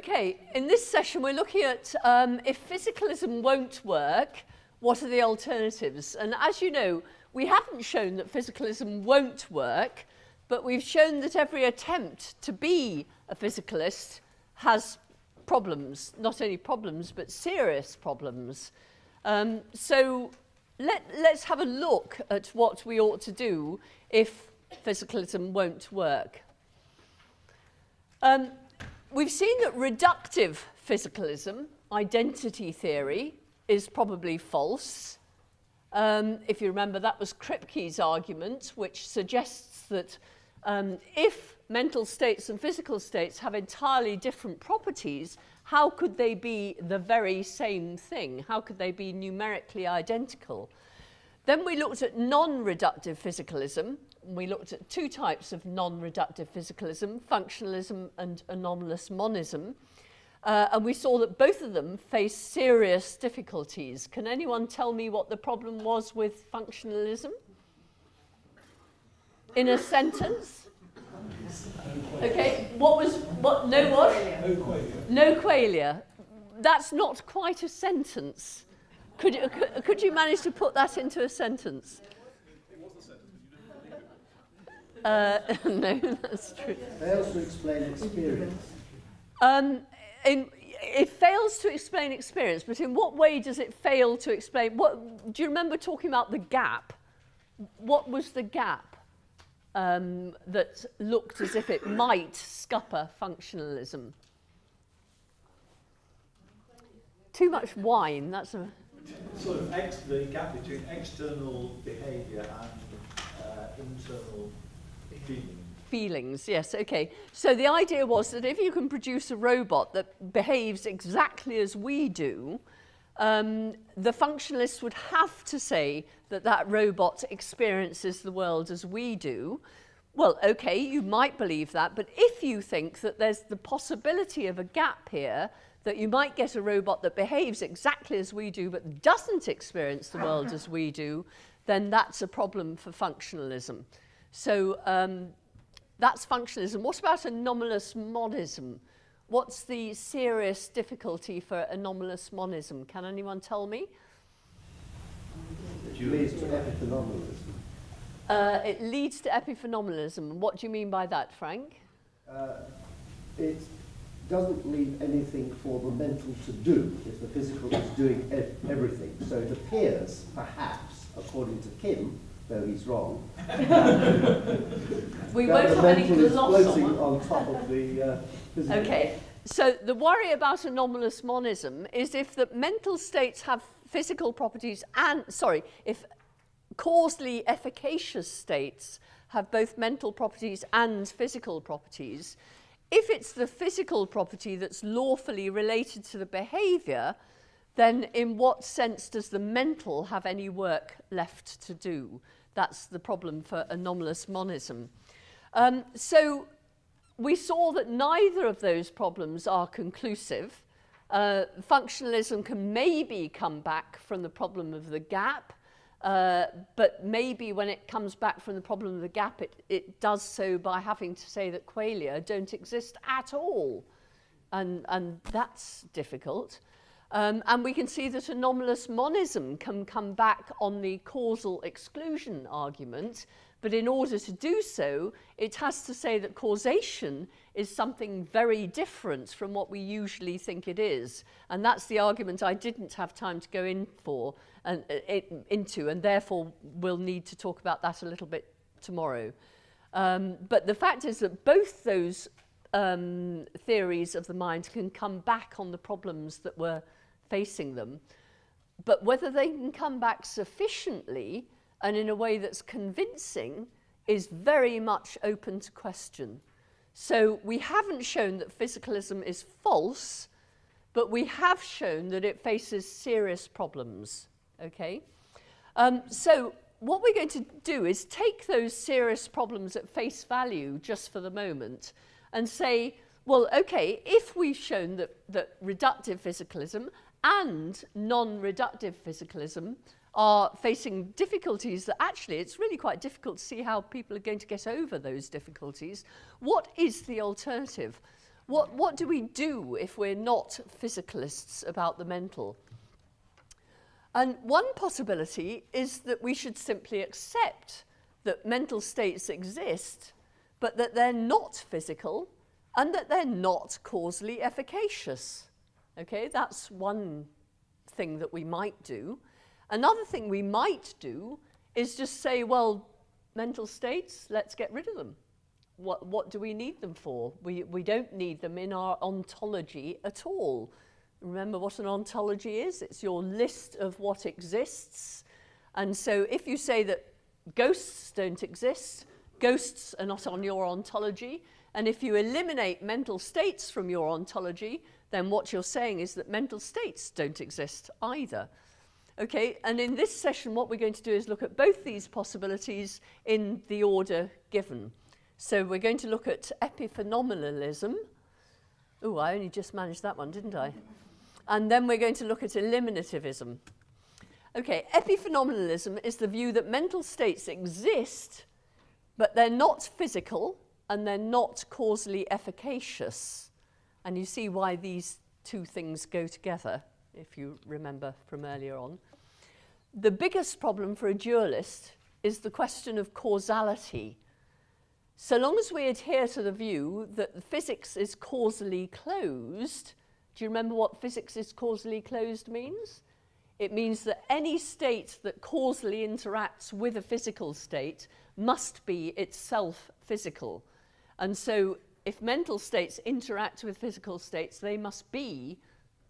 Okay, in this session we're looking at if physicalism won't work, what are the alternatives? And as you know, we haven't shown that physicalism won't work, but we've shown that every attempt to be a physicalist has problems, not only problems, but serious problems. So let's have a look at what we ought to do if physicalism won't work. We've seen that reductive physicalism, identity theory, is probably false. If you remember, that was Kripke's argument, which suggests that if mental states and physical states have entirely different properties, how could they be the very same thing? How could they be numerically identical? Then we looked at non-reductive physicalism. We looked at two types of non-reductive physicalism, functionalism and anomalous monism. And we saw that both of them face serious difficulties. Can anyone tell me what the problem was with functionalism? In a sentence? Okay, no what? No qualia. No qualia. That's not quite a sentence. Could you manage to put that into a sentence? It was a sentence, but you didn't believe it. No, that's true. Fails to explain experience. It fails to explain experience, but in what way does it fail to explain? Do you remember talking about the gap? What was the gap that looked as if it might scupper functionalism? Too much wine, that's a... Sort of the gap between external behaviour and internal feelings, yes, okay. So the idea was that if you can produce a robot that behaves exactly as we do, the functionalists would have to say that that robot experiences the world as we do. Well, okay, you might believe that, but if you think that there's the possibility of a gap here, that you might get a robot that behaves exactly as we do but doesn't experience the world as we do, then that's a problem for functionalism. So that's functionalism. What about anomalous monism? What's the serious difficulty for anomalous monism? Can anyone tell me? It leads to epiphenomenalism. It leads to epiphenomenalism. What do you mean by that, Frank? It doesn't leave anything for the mental to do if the physical is doing everything. So it appears, perhaps, according to Kim, though he's wrong, we won't have any gloss on top of the physical. Okay, so the worry about anomalous monism is if the mental states have physical properties if causally efficacious states have both mental properties and physical properties, if it's the physical property that's lawfully related to the behaviour, then in what sense does the mental have any work left to do? That's the problem for anomalous monism. So we saw that neither of those problems are conclusive. Functionalism can maybe come back from the problem of the gap, but maybe when it comes back from the problem of the gap, it does so by having to say that qualia don't exist at all. And that's difficult. And we can see that anomalous monism can come back on the causal exclusion argument, but in order to do so, it has to say that causation is something very different from what we usually think it is. And that's the argument I didn't have time to go into, and therefore we'll need to talk about that a little bit tomorrow. But the fact is that both those theories of the mind can come back on the problems that were facing them, but whether they can come back sufficiently and in a way that's convincing is very much open to question. So we haven't shown that physicalism is false, but we have shown that it faces serious problems, okay? So what we're going to do is take those serious problems at face value just for the moment and say, well, okay, if we've shown that reductive physicalism and non-reductive physicalism are facing difficulties that actually it's really quite difficult to see how people are going to get over those difficulties, what is the alternative? What do we do if we're not physicalists about the mental? And one possibility is that we should simply accept that mental states exist, but that they're not physical and that they're not causally efficacious. Okay, that's one thing that we might do. Another thing we might do is just say, well, mental states, let's get rid of them. What do we need them for? We don't need them in our ontology at all. Remember what an ontology is? It's your list of what exists. And so if you say that ghosts don't exist, ghosts are not on your ontology, and if you eliminate mental states from your ontology, then what you're saying is that mental states don't exist either. Okay, and in this session what we're going to do is look at both these possibilities in the order given. So we're going to look at epiphenomenalism. Oh, I only just managed that one, didn't I? And then we're going to look at eliminativism. Okay, epiphenomenalism is the view that mental states exist, but they're not physical and they're not causally efficacious. And you see why these two things go together, if you remember from earlier on. The biggest problem for a dualist is the question of causality. So long as we adhere to the view that physics is causally closed, do you remember what physics is causally closed means? It means that any state that causally interacts with a physical state must be itself physical. And so if mental states interact with physical states, they must be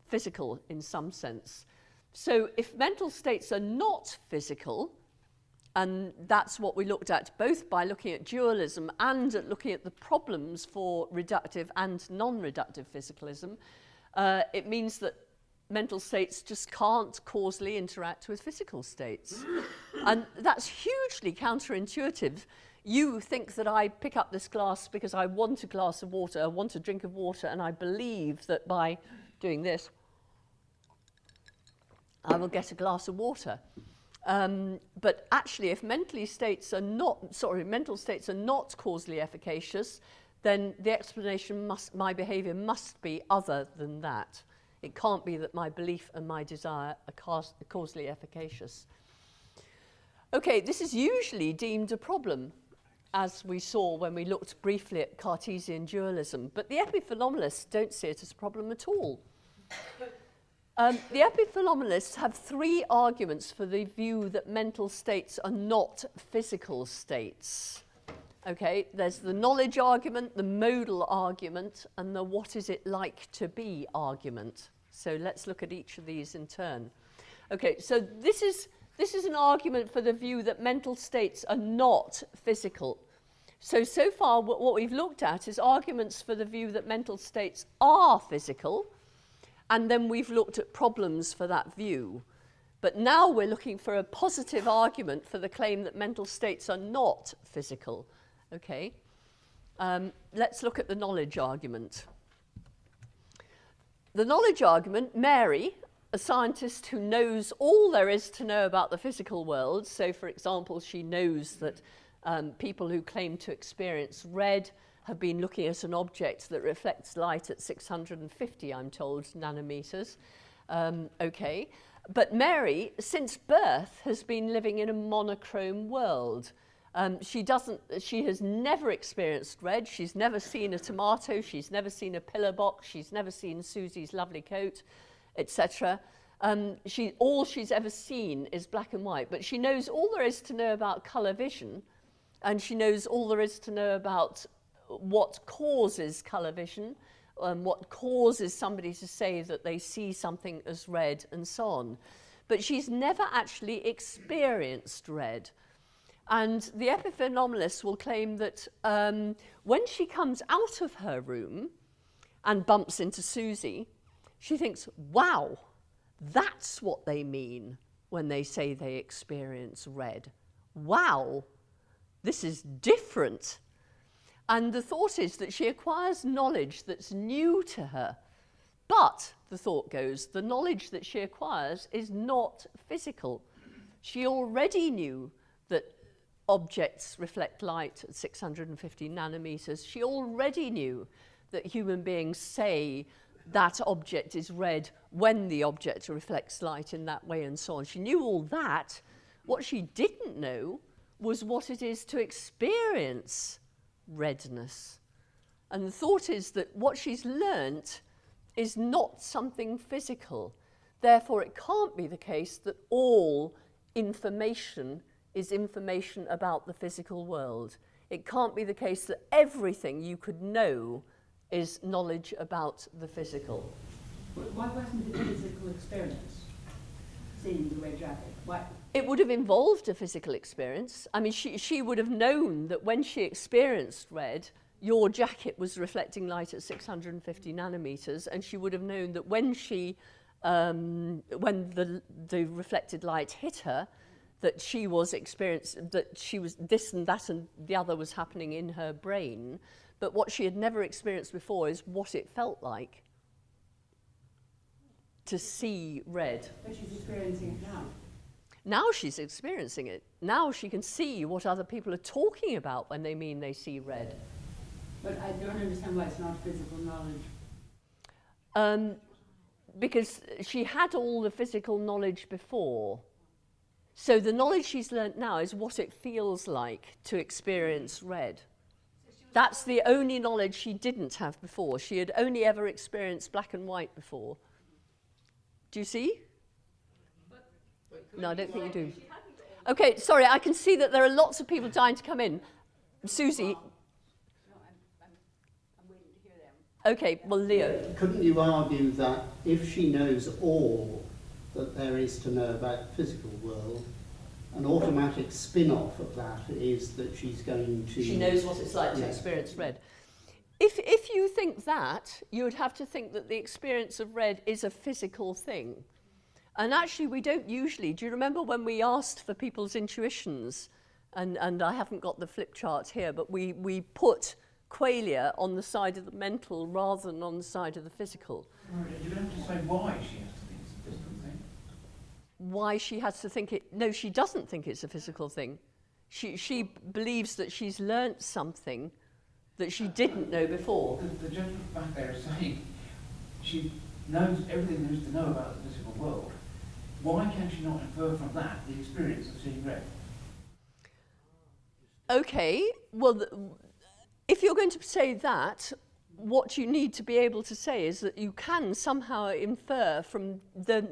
physical in some sense. So if mental states are not physical, and that's what we looked at both by looking at dualism and at looking at the problems for reductive and non-reductive physicalism, it means that mental states just can't causally interact with physical states. And that's hugely counterintuitive. You think that I pick up this glass because I want a glass of water, I want a drink of water, and I believe that by doing this, I will get a glass of water. But actually, if mental states are not causally efficacious, then the explanation my behaviour must be other than that. It can't be that my belief and my desire are causally efficacious. Okay, this is usually deemed a problem, as we saw when we looked briefly at Cartesian dualism, but the epiphenomenalists don't see it as a problem at all. The epiphenomenalists have three arguments for the view that mental states are not physical states. Okay, there's the knowledge argument, the modal argument, and the what is it like to be argument. So let's look at each of these in turn. Okay, so this is an argument for the view that mental states are not physical. So far what we've looked at is arguments for the view that mental states are physical, and then we've looked at problems for that view. But now we're looking for a positive argument for the claim that mental states are not physical. Okay, let's look at the knowledge argument. The knowledge argument, Mary, a scientist who knows all there is to know about the physical world, so for example, she knows that people who claim to experience red have been looking at an object that reflects light at 650, I'm told, nanometers. Okay, but Mary, since birth, has been living in a monochrome world. She has never experienced red, she's never seen a tomato, she's never seen a pillar box, she's never seen Susie's lovely coat, etc. All she's ever seen is black and white, but she knows all there is to know about colour vision, and she knows all there is to know about what causes colour vision, what causes somebody to say that they see something as red, and so on. But she's never actually experienced red. And the epiphenomenalists will claim that when she comes out of her room and bumps into Susie, she thinks, wow, that's what they mean when they say they experience red. Wow, this is different. And the thought is that she acquires knowledge that's new to her. But, the thought goes, the knowledge that she acquires is not physical. She already knew that objects reflect light at 650 nanometers. She already knew that human beings say that object is red when the object reflects light in that way and so on. She knew all that. What she didn't know was what it is to experience redness. And the thought is that what she's learnt is not something physical. Therefore, it can't be the case that all information is information about the physical world. It can't be the case that everything you could know is knowledge about the physical. Why wasn't it a physical experience, seeing the red jacket? Why? It would have involved a physical experience. I mean, she would have known that when she experienced red, your jacket was reflecting light at 650 nanometers, and she would have known that when the reflected light hit her, that she was this and that and the other was happening in her brain. But what she had never experienced before is what it felt like to see red. But she's experiencing it now. Now she's experiencing it. Now she can see what other people are talking about when they mean they see red. But I don't understand why it's not physical knowledge. Because she had all the physical knowledge before. So the knowledge she's learnt now is what it feels like to experience red. That's the only knowledge she didn't have before. She had only ever experienced black and white before. Do you see? No, I don't think you do. Okay, sorry, I can see that there are lots of people dying to come in. Susie. No, I'm waiting to hear them. Okay, well, Leo. Couldn't you argue that if she knows all that there is to know about the physical world, an automatic spin-off of that is that she's going to... She knows what it's like to experience red. If you think that, you would have to think that the experience of red is a physical thing. And actually, we don't usually. Do you remember when we asked for people's intuitions? And I haven't got the flip chart here, but we put qualia on the side of the mental rather than on the side of the physical. You don't have to say why she has to think it's a physical thing. Why she has to think it... No, she doesn't think it's a physical thing. She believes that she's learnt something that she didn't know before. The gentleman back there is saying she knows everything there is to know about the physical world. Why can she not infer from that the experience of seeing red? Okay, well, if you're going to say that, what you need to be able to say is that you can somehow infer from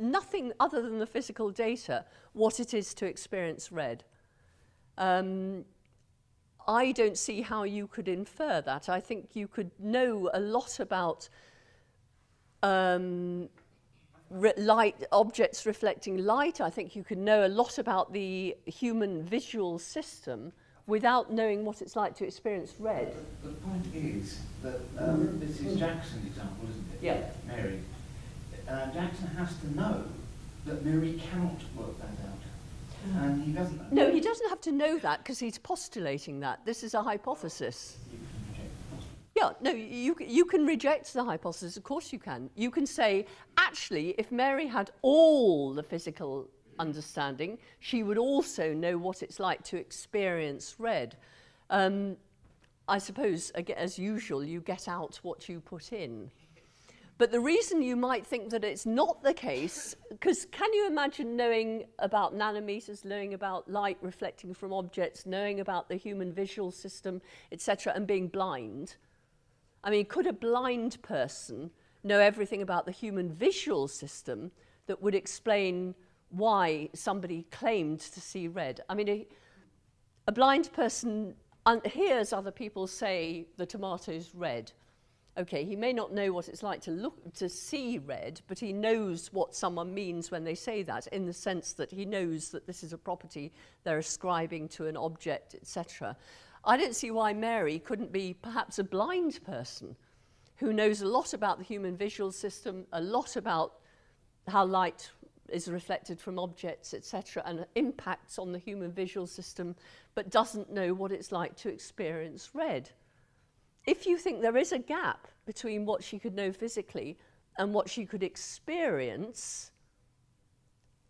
nothing other than the physical data what it is to experience red. I don't see how you could infer that. I think you could know a lot about light, objects reflecting light. I think you could know a lot about the human visual system without knowing what it's like to experience red. The point is that this is Jackson's example, isn't it? Yeah. Mary. Jackson has to know that Mary cannot work that out. And he doesn't know. No, he doesn't have to know that because he's postulating that. This is a hypothesis. You can reject the possibility. Yeah, no, you can reject the hypothesis, of course you can. You can say, actually, if Mary had all the physical understanding, she would also know what it's like to experience red. I suppose, again, as usual, you get out what you put in. But the reason you might think that it's not the case, because can you imagine knowing about nanometers, knowing about light reflecting from objects, knowing about the human visual system, etc., and being blind? I mean, could a blind person know everything about the human visual system that would explain why somebody claimed to see red? I mean, a blind person hears other people say the tomato's red. Okay, he may not know what it's like to see red, but he knows what someone means when they say that, in the sense that he knows that this is a property they're ascribing to an object, etc. I don't see why Mary couldn't be perhaps a blind person who knows a lot about the human visual system, a lot about how light is reflected from objects, etc., and impacts on the human visual system, but doesn't know what it's like to experience red. If you think there is a gap between what she could know physically and what she could experience,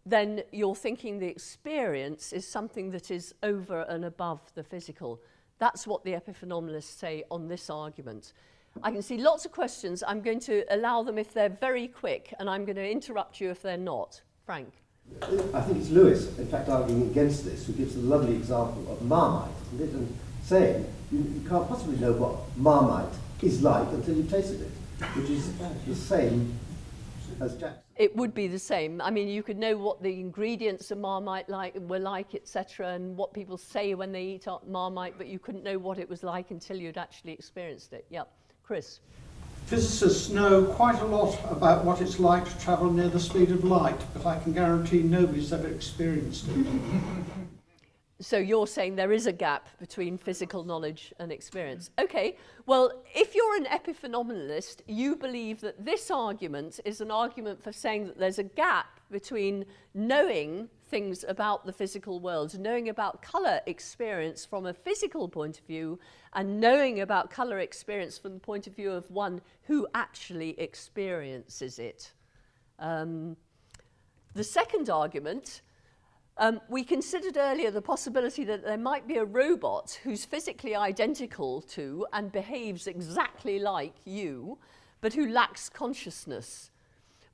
then you're thinking the experience is something that is over and above the physical. That's what the epiphenomenalists say on this argument. I can see lots of questions. I'm going to allow them if they're very quick, and I'm going to interrupt you if they're not. Frank. I think it's Lewis, in fact, arguing against this, who gives a lovely example of Marmite, isn't it? And saying you can't possibly know what Marmite is like until you've tasted it, which is the same as Jackson. It would be the same. I mean, you could know what the ingredients of Marmite were like, etc., and what people say when they eat Marmite, but you couldn't know what it was like until you'd actually experienced it. Yep. Chris. Physicists know quite a lot about what it's like to travel near the speed of light, but I can guarantee nobody's ever experienced it. So you're saying there is a gap between physical knowledge and experience. Okay, well, if you're an epiphenomenalist, you believe that this argument is an argument for saying that there's a gap between knowing things about the physical world, knowing about colour experience from a physical point of view, and knowing about colour experience from the point of view of one who actually experiences it. The second argument, we considered earlier the possibility that there might be a robot who's physically identical to and behaves exactly like you, but who lacks consciousness.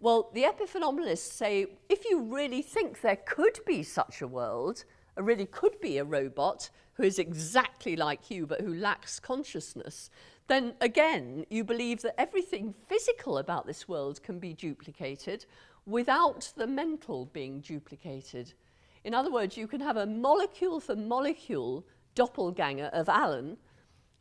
Well, the epiphenomenalists say, if you really think there could be such a world, there really could be a robot who is exactly like you but who lacks consciousness, then again, you believe that everything physical about this world can be duplicated without the mental being duplicated. In other words, you can have a molecule for molecule doppelganger of Alan,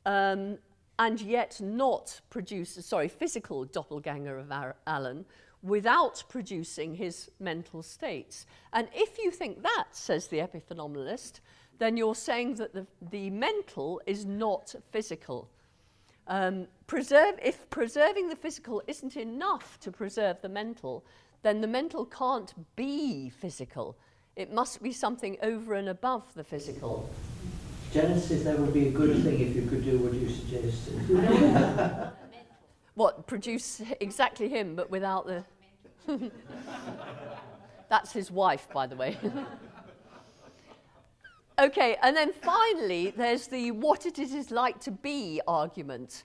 and yet not produce, physical doppelganger of Alan, without producing his mental states. And if you think that, says the epiphenomenalist, then you're saying that the mental is not physical. If preserving the physical isn't enough to preserve the mental, then the mental can't be physical. It must be something over and above the physical. Genesis, that would be a good thing if you could do what you suggested. What, produce exactly him, but without the... That's his wife, by the way. Okay, and then finally, there's the what it is like to be argument.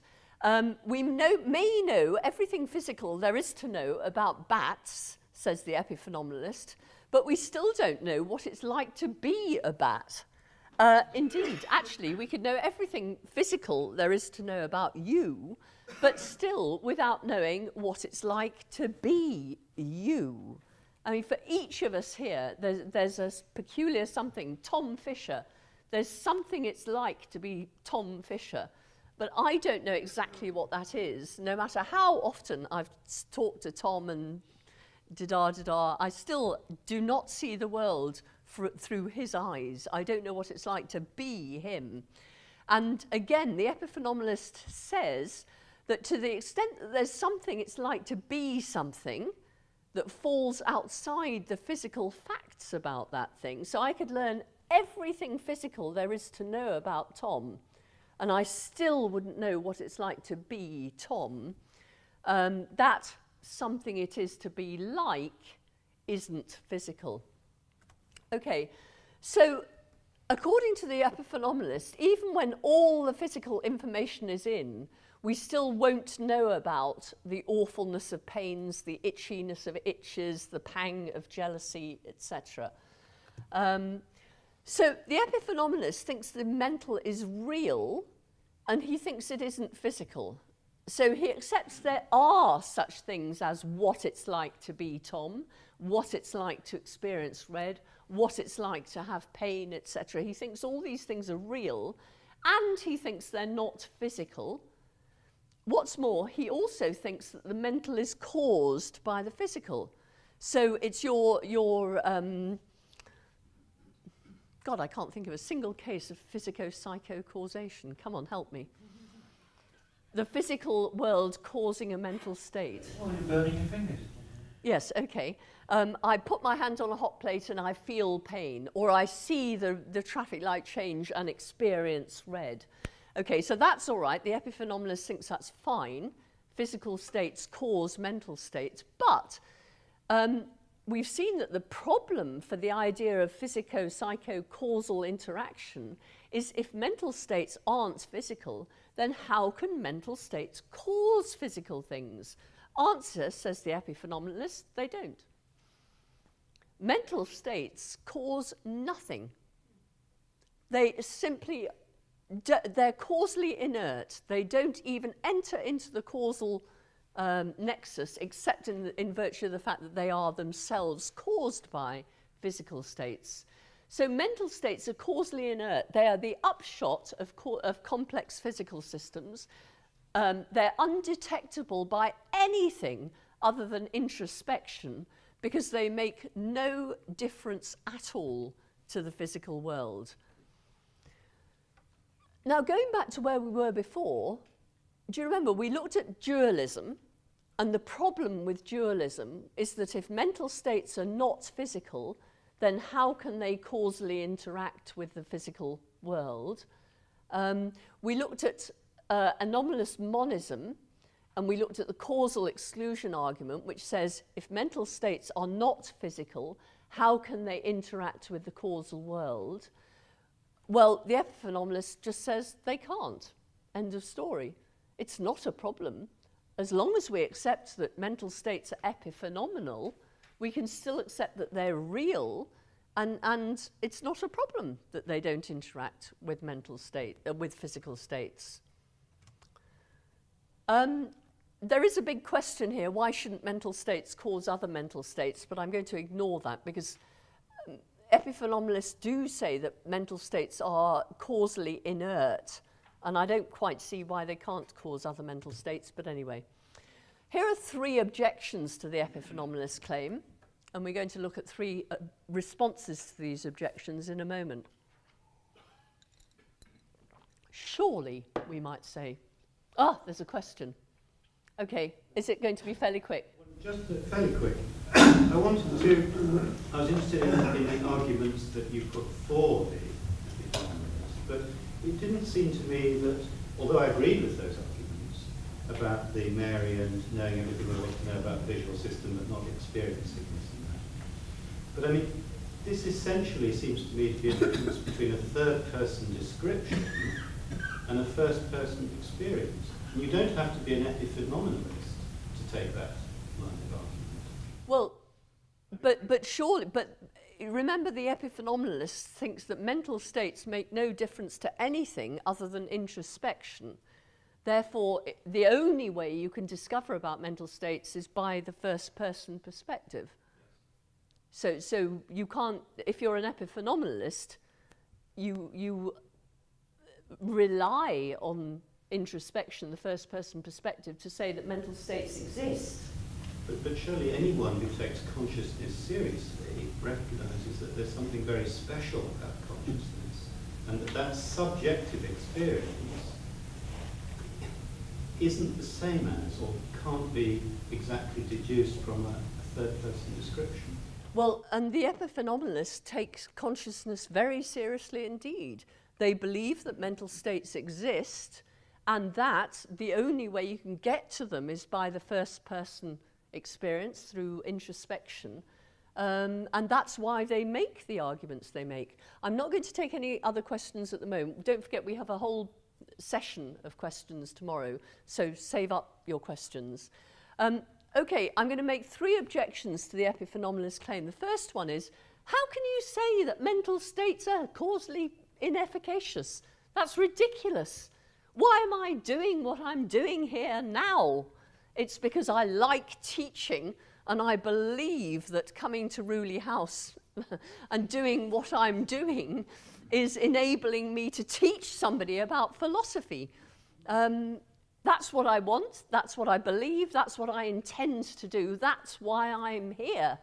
We may know everything physical there is to know about bats, says the epiphenomenalist, but we still don't know what it's like to be a bat. Indeed, actually, we could know everything physical there is to know about you, but still without knowing what it's like to be you. I mean, for each of us here, there's a peculiar something. Tom Fisher, there's something it's like to be Tom Fisher, but I don't know exactly what that is. No matter how often I've talked to Tom and da-da, I still do not see the world through his eyes. I don't know what it's like to be him. And again, the epiphenomenalist says that to the extent that there's something it's like to be something that falls outside the physical facts about that thing. So I could learn everything physical there is to know about Tom, and I still wouldn't know what it's like to be Tom. That something it is to be like isn't physical. Okay, so according to the epiphenomenalist, even when all the physical information is in, we still won't know about the awfulness of pains, the itchiness of itches, the pang of jealousy, etc. So the epiphenomenalist thinks the mental is real, and he thinks it isn't physical. So he accepts there are such things as what it's like to be Tom, what it's like to experience red, what it's like to have pain, etc. He thinks all these things are real, and he thinks they're not physical. What's more, he also thinks that the mental is caused by the physical. So it's your God, I can't think of a single case of physico-psycho causation. Come on, help me. The physical world causing a mental state. Well, you're burning your fingers. Yes, okay. I put my hand on a hot plate and I feel pain, or I see the traffic light change and experience red. Okay, so that's all right. The epiphenomenalist thinks that's fine. Physical states cause mental states. But we've seen that the problem for the idea of physico-psycho-causal interaction is if mental states aren't physical, then how can mental states cause physical things? Answer, says the epiphenomenalist, they don't. Mental states cause nothing. They simply, they're causally inert. They don't even enter into the causal nexus, except in virtue of the fact that they are themselves caused by physical states. So mental states are causally inert. They are the upshot of complex physical systems. They're undetectable by anything other than introspection, because they make no difference at all to the physical world. Now, going back to where we were before, do you remember we looked at dualism, and the problem with dualism is that if mental states are not physical, then how can they causally interact with the physical world? We looked at anomalous monism, and we looked at the causal exclusion argument, which says if mental states are not physical, how can they interact with the causal world? Well, the epiphenomenalist just says they can't. End of story. It's not a problem. As long as we accept that mental states are epiphenomenal, we can still accept that they're real, and it's not a problem that they don't interact with with physical states. There is a big question here, why shouldn't mental states cause other mental states? But I'm going to ignore that, because epiphenomenalists do say that mental states are causally inert, and I don't quite see why they can't cause other mental states, but anyway. Here are 3 objections to the epiphenomenalist claim, and we're going to look at 3 responses to these objections in a moment. Surely, we might say. There's a question. Okay, is it going to be fairly quick? Just fairly quick. I was interested in the arguments that you put for the economists, but it didn't seem to me that, although I agreed with those arguments about the Marianne knowing everything we want to know about the visual system but not experiencing this and that, but I mean, this essentially seems to me to be a difference between a third-person description and a first-person experience. And you don't have to be an epiphenomenalist to take that line of argument. Well, but surely, but remember, the epiphenomenalist thinks that mental states make no difference to anything other than introspection. Therefore, the only way you can discover about mental states is by the first-person perspective. So you can't, if you're an epiphenomenalist, you rely on introspection, the first-person perspective, to say that mental states exist. But surely anyone who takes consciousness seriously recognises that there's something very special about consciousness, and that subjective experience isn't the same as, or can't be exactly deduced from a third-person description. Well, and the epiphenomenalist takes consciousness very seriously indeed. They believe that mental states exist, and that the only way you can get to them is by the first-person experience through introspection. And that's why they make the arguments they make. I'm not going to take any other questions at the moment. Don't forget, we have a whole session of questions tomorrow, so save up your questions. Okay, I'm going to make 3 objections to the epiphenomenalist claim. The first one is, how can you say that mental states are causally inefficacious? That's ridiculous. Why am I doing what I'm doing here now? It's because I like teaching, and I believe that coming to Ruley House and doing what I'm doing is enabling me to teach somebody about philosophy. That's what I want, that's what I believe, that's what I intend to do, that's why I'm here.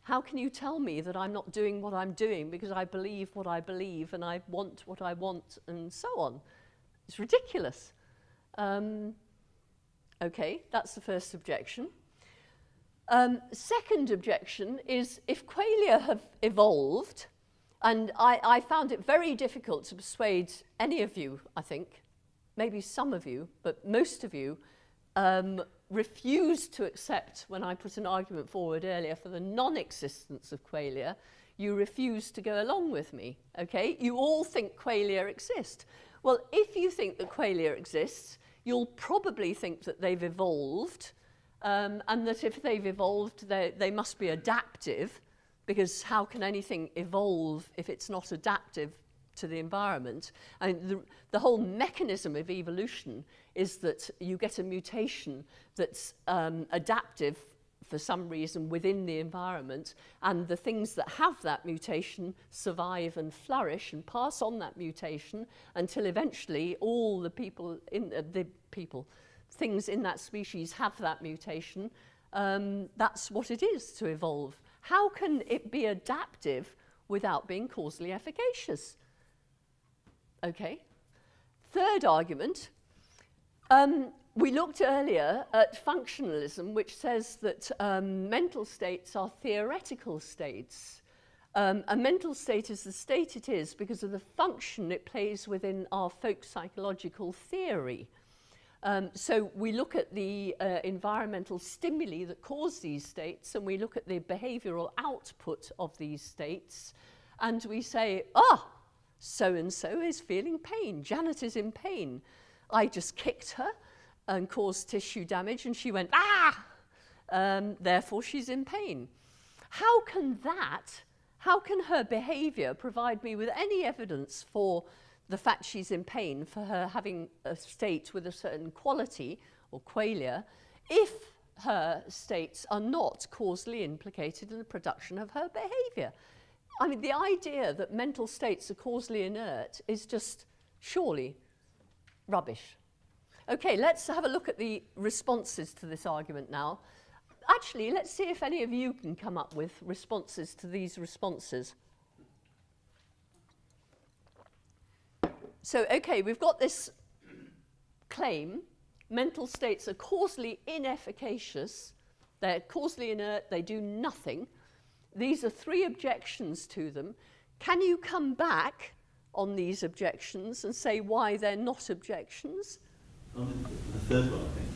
How can you tell me that I'm not doing what I'm doing because I believe what I believe and I want what I want and so on? It's ridiculous. Okay, that's the first objection. Second objection is, if qualia have evolved, and I found it very difficult to persuade any of you, I think, maybe some of you, but most of you, refused to accept, when I put an argument forward earlier for the non-existence of qualia, you refused to go along with me, okay? You all think qualia exist. Well, if you think that qualia exists, you'll probably think that they've evolved, and that if they've evolved, they must be adaptive, because how can anything evolve if it's not adaptive to the environment? And the whole mechanism of evolution is that you get a mutation that's adaptive for some reason within the environment, and the things that have that mutation survive and flourish and pass on that mutation until eventually all the things in that species have that mutation. That's what it is to evolve. How can it be adaptive without being causally efficacious? Okay. Third argument. We looked earlier at functionalism, which says that mental states are theoretical states. A mental state is the state it is because of the function it plays within our folk psychological theory. So we look at the environmental stimuli that cause these states, and we look at the behavioural output of these states, and we say, so-and-so is feeling pain. Janet is in pain. I just kicked her and caused tissue damage, and she went, therefore she's in pain. How can her behaviour provide me with any evidence for the fact she's in pain, for her having a state with a certain quality or qualia, if her states are not causally implicated in the production of her behaviour? I mean, the idea that mental states are causally inert is just surely rubbish. Okay, let's have a look at the responses to this argument now. Actually, let's see if any of you can come up with responses to these responses. So, okay, we've got this claim. Mental states are causally inefficacious. They're causally inert. They do nothing. These are 3 objections to them. Can you come back on these objections and say why they're not objections? The third one, I think.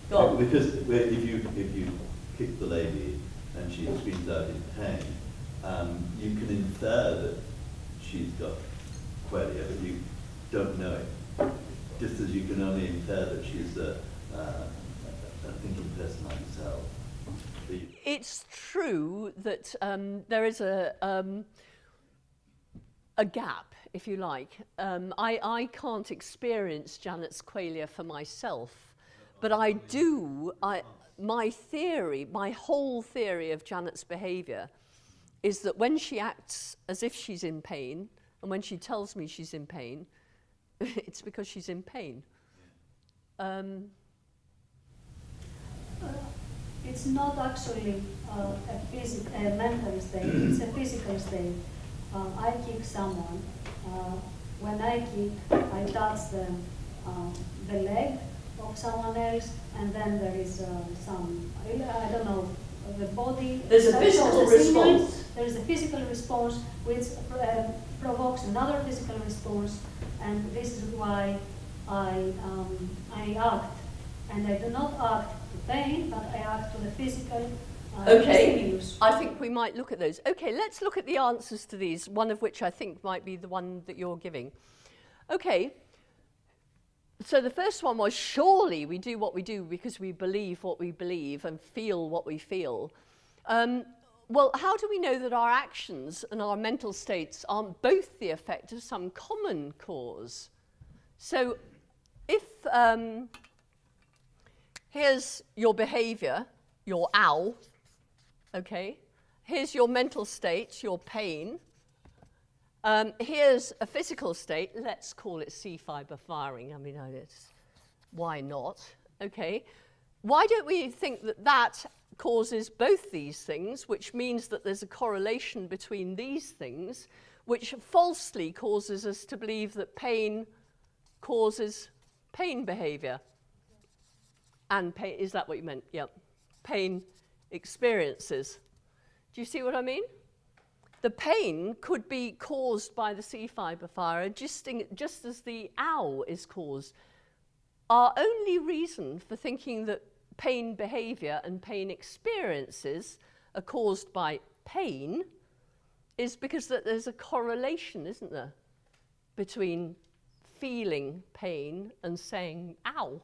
Go on. Because if you kick the lady and she screams out in pain, you can infer that she's got qualia, but you don't know it. Just as you can only infer that she's a thinking person like yourself. It's true that there is a gap, if you like. I can't experience Janet's qualia for myself, but I do. My whole theory of Janet's behaviour is that when she acts as if she's in pain, and when she tells me she's in pain, it's because she's in pain. It's not actually a mental state, it's a physical state. I kick someone. When I kick, I touch the leg of someone else, and then there is some, I don't know, the body. There's a physical response. There is a physical response which provokes another physical response, and this is why I act. And I do not act to pain, but I act to the physical stimulus. I think we might look at those. Okay, let's look at the answers to these, one of which I think might be the one that you're giving. Okay, so the first one was, surely we do what we do because we believe what we believe and feel what we feel. Well, how do we know that our actions and our mental states aren't both the effect of some common cause? So if here's your behavior, your ow, okay? Here's your mental state, your pain. Here's a physical state, let's call it C-fibre firing. I mean, why not? Okay. Why don't we think that that causes both these things, which means that there's a correlation between these things, which falsely causes us to believe that pain causes pain behavior? And pain, is that what you meant? Yep. Pain experiences. Do you see what I mean? The pain could be caused by the C-fibre fire, just as the ow is caused. Our only reason for thinking that pain behavior and pain experiences are caused by pain is because that there's a correlation, isn't there? between feeling pain and saying, ow.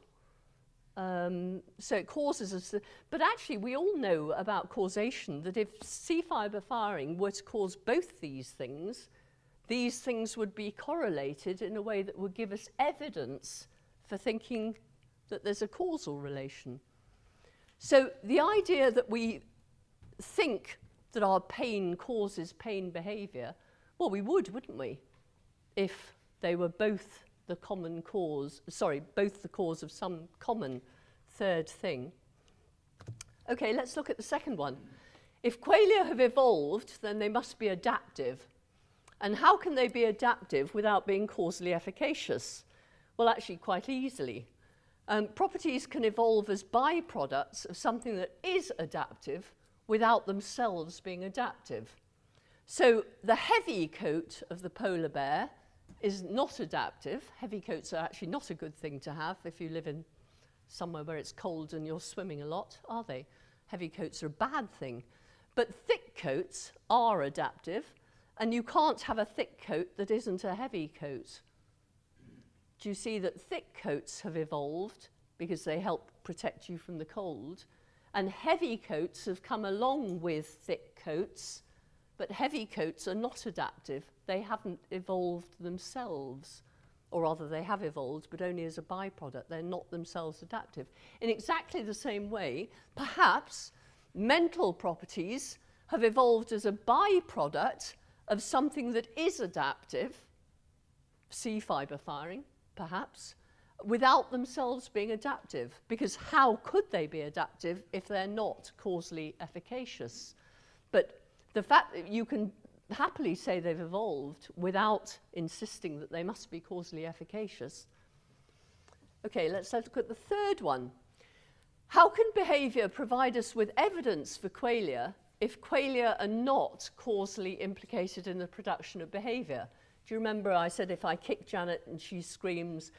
So it causes us, but actually we all know about causation, that if C-fibre firing were to cause both these things would be correlated in a way that would give us evidence for thinking that there's a causal relation. So the idea that we think that our pain causes pain behaviour, well, we would, wouldn't we, if they were both the common cause, both the cause of some common third thing. Okay, let's look at the second one. If qualia have evolved, then they must be adaptive. And how can they be adaptive without being causally efficacious? Well, actually, quite easily. Properties can evolve as byproducts of something that is adaptive without themselves being adaptive. So the heavy coat of the polar bear is not adaptive. Heavy coats are actually not a good thing to have if you live in somewhere where it's cold and you're swimming a lot, are they? Heavy coats are a bad thing. But thick coats are adaptive, and you can't have a thick coat that isn't a heavy coat. Do you see that thick coats have evolved because they help protect you from the cold, and heavy coats have come along with thick coats, but heavy coats are not adaptive. They haven't evolved themselves, or rather they have evolved, but only as a byproduct. They're not themselves adaptive. In exactly the same way, perhaps mental properties have evolved as a byproduct of something that is adaptive, C-fibre firing, perhaps, without themselves being adaptive, because how could they be adaptive if they're not causally efficacious? But the fact that you can happily say they've evolved without insisting that they must be causally efficacious. Okay, let's look at the third one. How can behaviour provide us with evidence for qualia if qualia are not causally implicated in the production of behaviour? Do you remember I said if I kick Janet and she screams,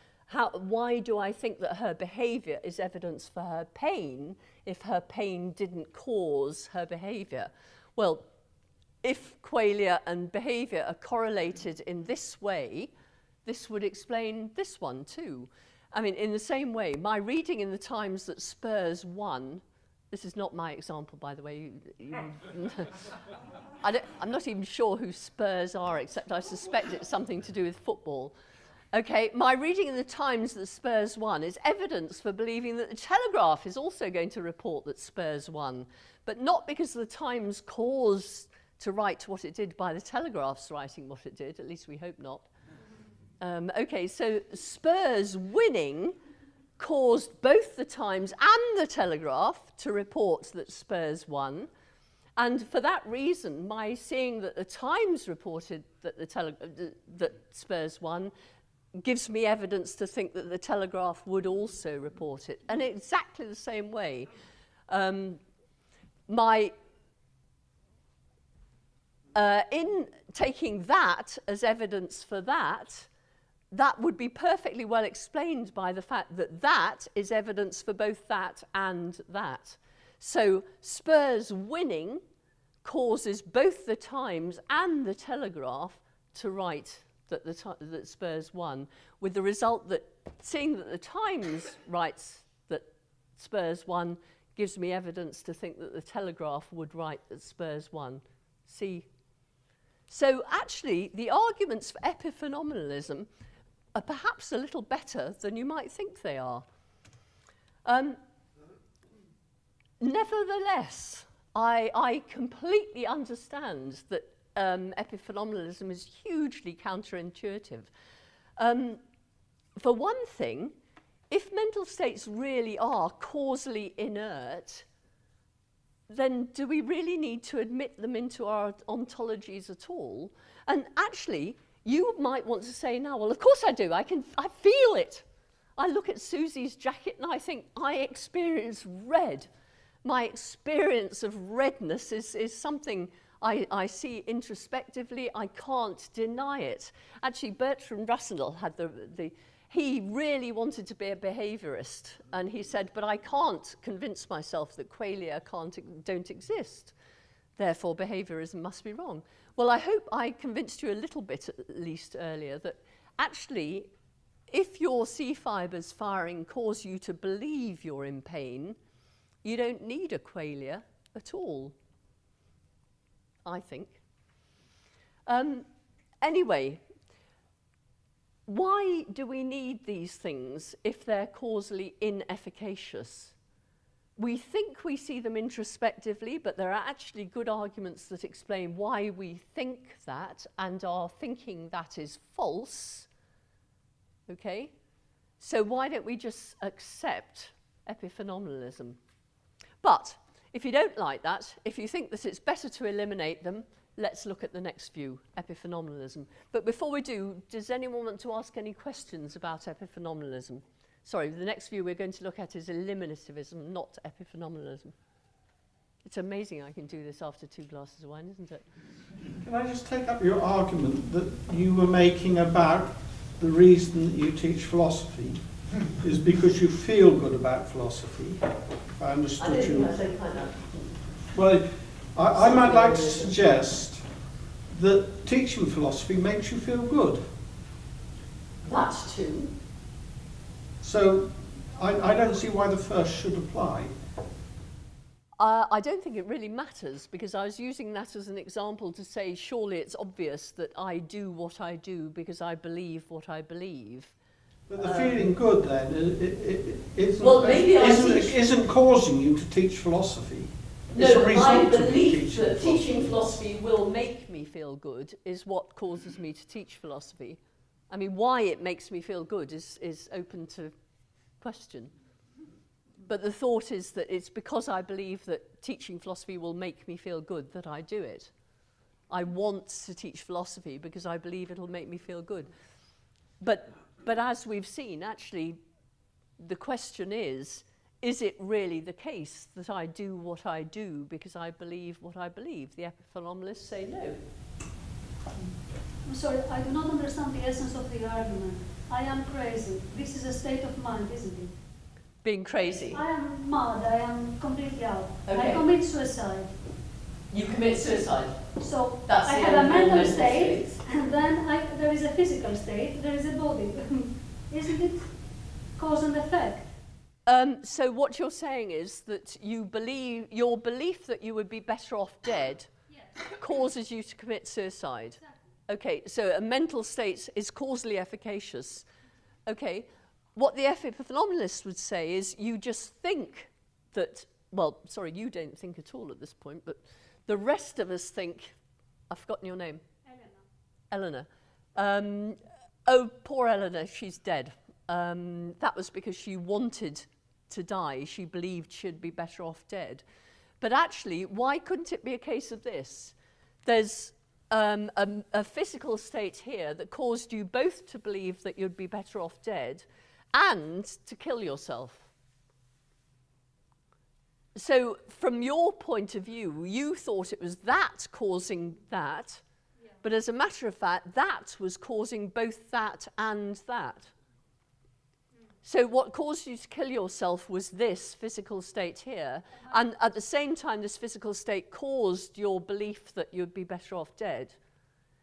why do I think that her behaviour is evidence for her pain if her pain didn't cause her behaviour? Well, if qualia and behaviour are correlated in this way, this would explain this one too. I mean, in the same way, my reading in the Times that Spurs won, this is not my example, by the way. I'm not even sure who Spurs are, except I suspect it's something to do with football. Okay, my reading in the Times that Spurs won is evidence for believing that the Telegraph is also going to report that Spurs won, but not because the Times caused to write what it did by the Telegraph's writing what it did, at least we hope not. Okay, so Spurs winning caused both the Times and the Telegraph to report that Spurs won. And for that reason, my seeing that the Times reported that that Spurs won gives me evidence to think that the Telegraph would also report it. And in exactly the same way, in taking that as evidence for that, that would be perfectly well explained by the fact that that is evidence for both that and that. So Spurs winning causes both the Times and the Telegraph to write that Spurs won, with the result that seeing that the Times writes that Spurs won gives me evidence to think that the Telegraph would write that Spurs won. See? So actually, the arguments for epiphenomenalism are perhaps a little better than you might think they are. Nevertheless, I completely understand that epiphenomenalism is hugely counterintuitive. For one thing, if mental states really are causally inert, then do we really need to admit them into our ontologies at all? And actually, you might want to say now, well, of course I do. I feel it. I look at Susie's jacket and I think, I experience red. My experience of redness is something I see introspectively. I can't deny it. Actually, Bertrand Russell had he really wanted to be a behaviourist, and he said, but I can't convince myself that qualia don't exist. Therefore, behaviourism must be wrong. Well, I hope I convinced you a little bit, at least earlier, that actually, if your C fibres firing cause you to believe you're in pain, you don't need a qualia at all, I think. Anyway, why do we need these things if they're causally inefficacious? We think we see them introspectively, but there are actually good arguments that explain why we think that, and our thinking that is false. Okay? So why don't we just accept epiphenomenalism? But if you don't like that, if you think that it's better to eliminate them, let's look at the next view, epiphenomenalism. But before we do, does anyone want to ask any questions about epiphenomenalism? Sorry, the next view we're going to look at is eliminativism, not epiphenomenalism. It's amazing I can do this after 2 glasses of wine, isn't it? Can I just take up your argument that you were making about the reason that you teach philosophy is because you feel good about philosophy? If I understood you. Well, I might like to suggest that teaching philosophy makes you feel good. That too. So I don't see why the first should apply. I don't think it really matters, because I was using that as an example to say surely it's obvious that I do what I do because I believe what I believe. But the feeling good then isn't causing you to teach philosophy. It's No, a my result of belief that philosophy. teaching philosophy will make me feel good is what causes me to teach philosophy. I mean, why it makes me feel good is open to question. But the thought is that it's because I believe that teaching philosophy will make me feel good that I do it. I want to teach philosophy because I believe it'll make me feel good. But as we've seen, actually, the question is it really the case that I do what I do because I believe what I believe? The epiphenomenalists say no. I'm sorry, I do not understand the essence of the argument. I am crazy. This is a state of mind, isn't it? Being crazy. I am mad. I am completely out. Okay. I commit suicide. You commit suicide. So That's I the have a end of all mental mental state, states. and then there is a physical state, there is a body. Isn't it cause and effect? So what you're saying is that you believe, your belief that you would be better off dead causes you to commit suicide. Exactly. Okay, so a mental state is causally efficacious. Okay, what the epiphenomenalists would say is you just think that, well, sorry, you don't think at all at this point, but the rest of us think, I've forgotten your name. Eleanor. Oh, poor Eleanor, she's dead. That was because she wanted to die. She believed she'd be better off dead. But actually, why couldn't it be a case of this? There's a physical state here that caused you both to believe that you'd be better off dead and to kill yourself. So from your point of view, you thought it was that causing that, but as a matter of fact, that was causing both that and that. So what caused you to kill yourself was this physical state here, and at the same time this physical state caused your belief that you'd be better off dead.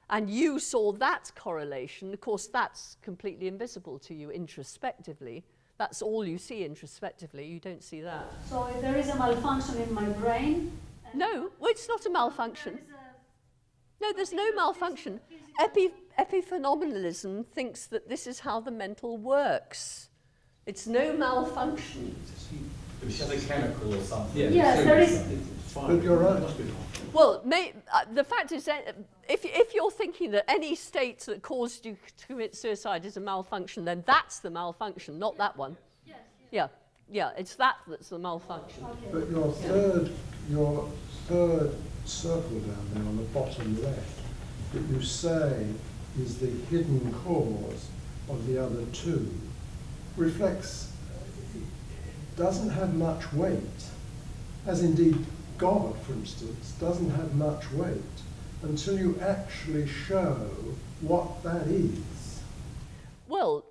And you saw that correlation. Of course, that's completely invisible to you introspectively. That's all you see introspectively. You don't see that. So if there is a malfunction in my brain. No, well, it's not a malfunction. No, there's no malfunction. Epiphenomenalism thinks that this is how the mental works. It's no malfunction. It's just a chemical or something. Yes, there is. But you're right. Well, the fact is that if you're thinking that any state that caused you to commit suicide is a malfunction, then that's the malfunction, not that one. Yes. Yeah, it's that's the malfunction. Okay. But your third circle down there on the bottom left, that you say is the hidden cause of the other two, reflects, doesn't have much weight, as indeed God, for instance, doesn't have much weight until you actually show what that is. Well,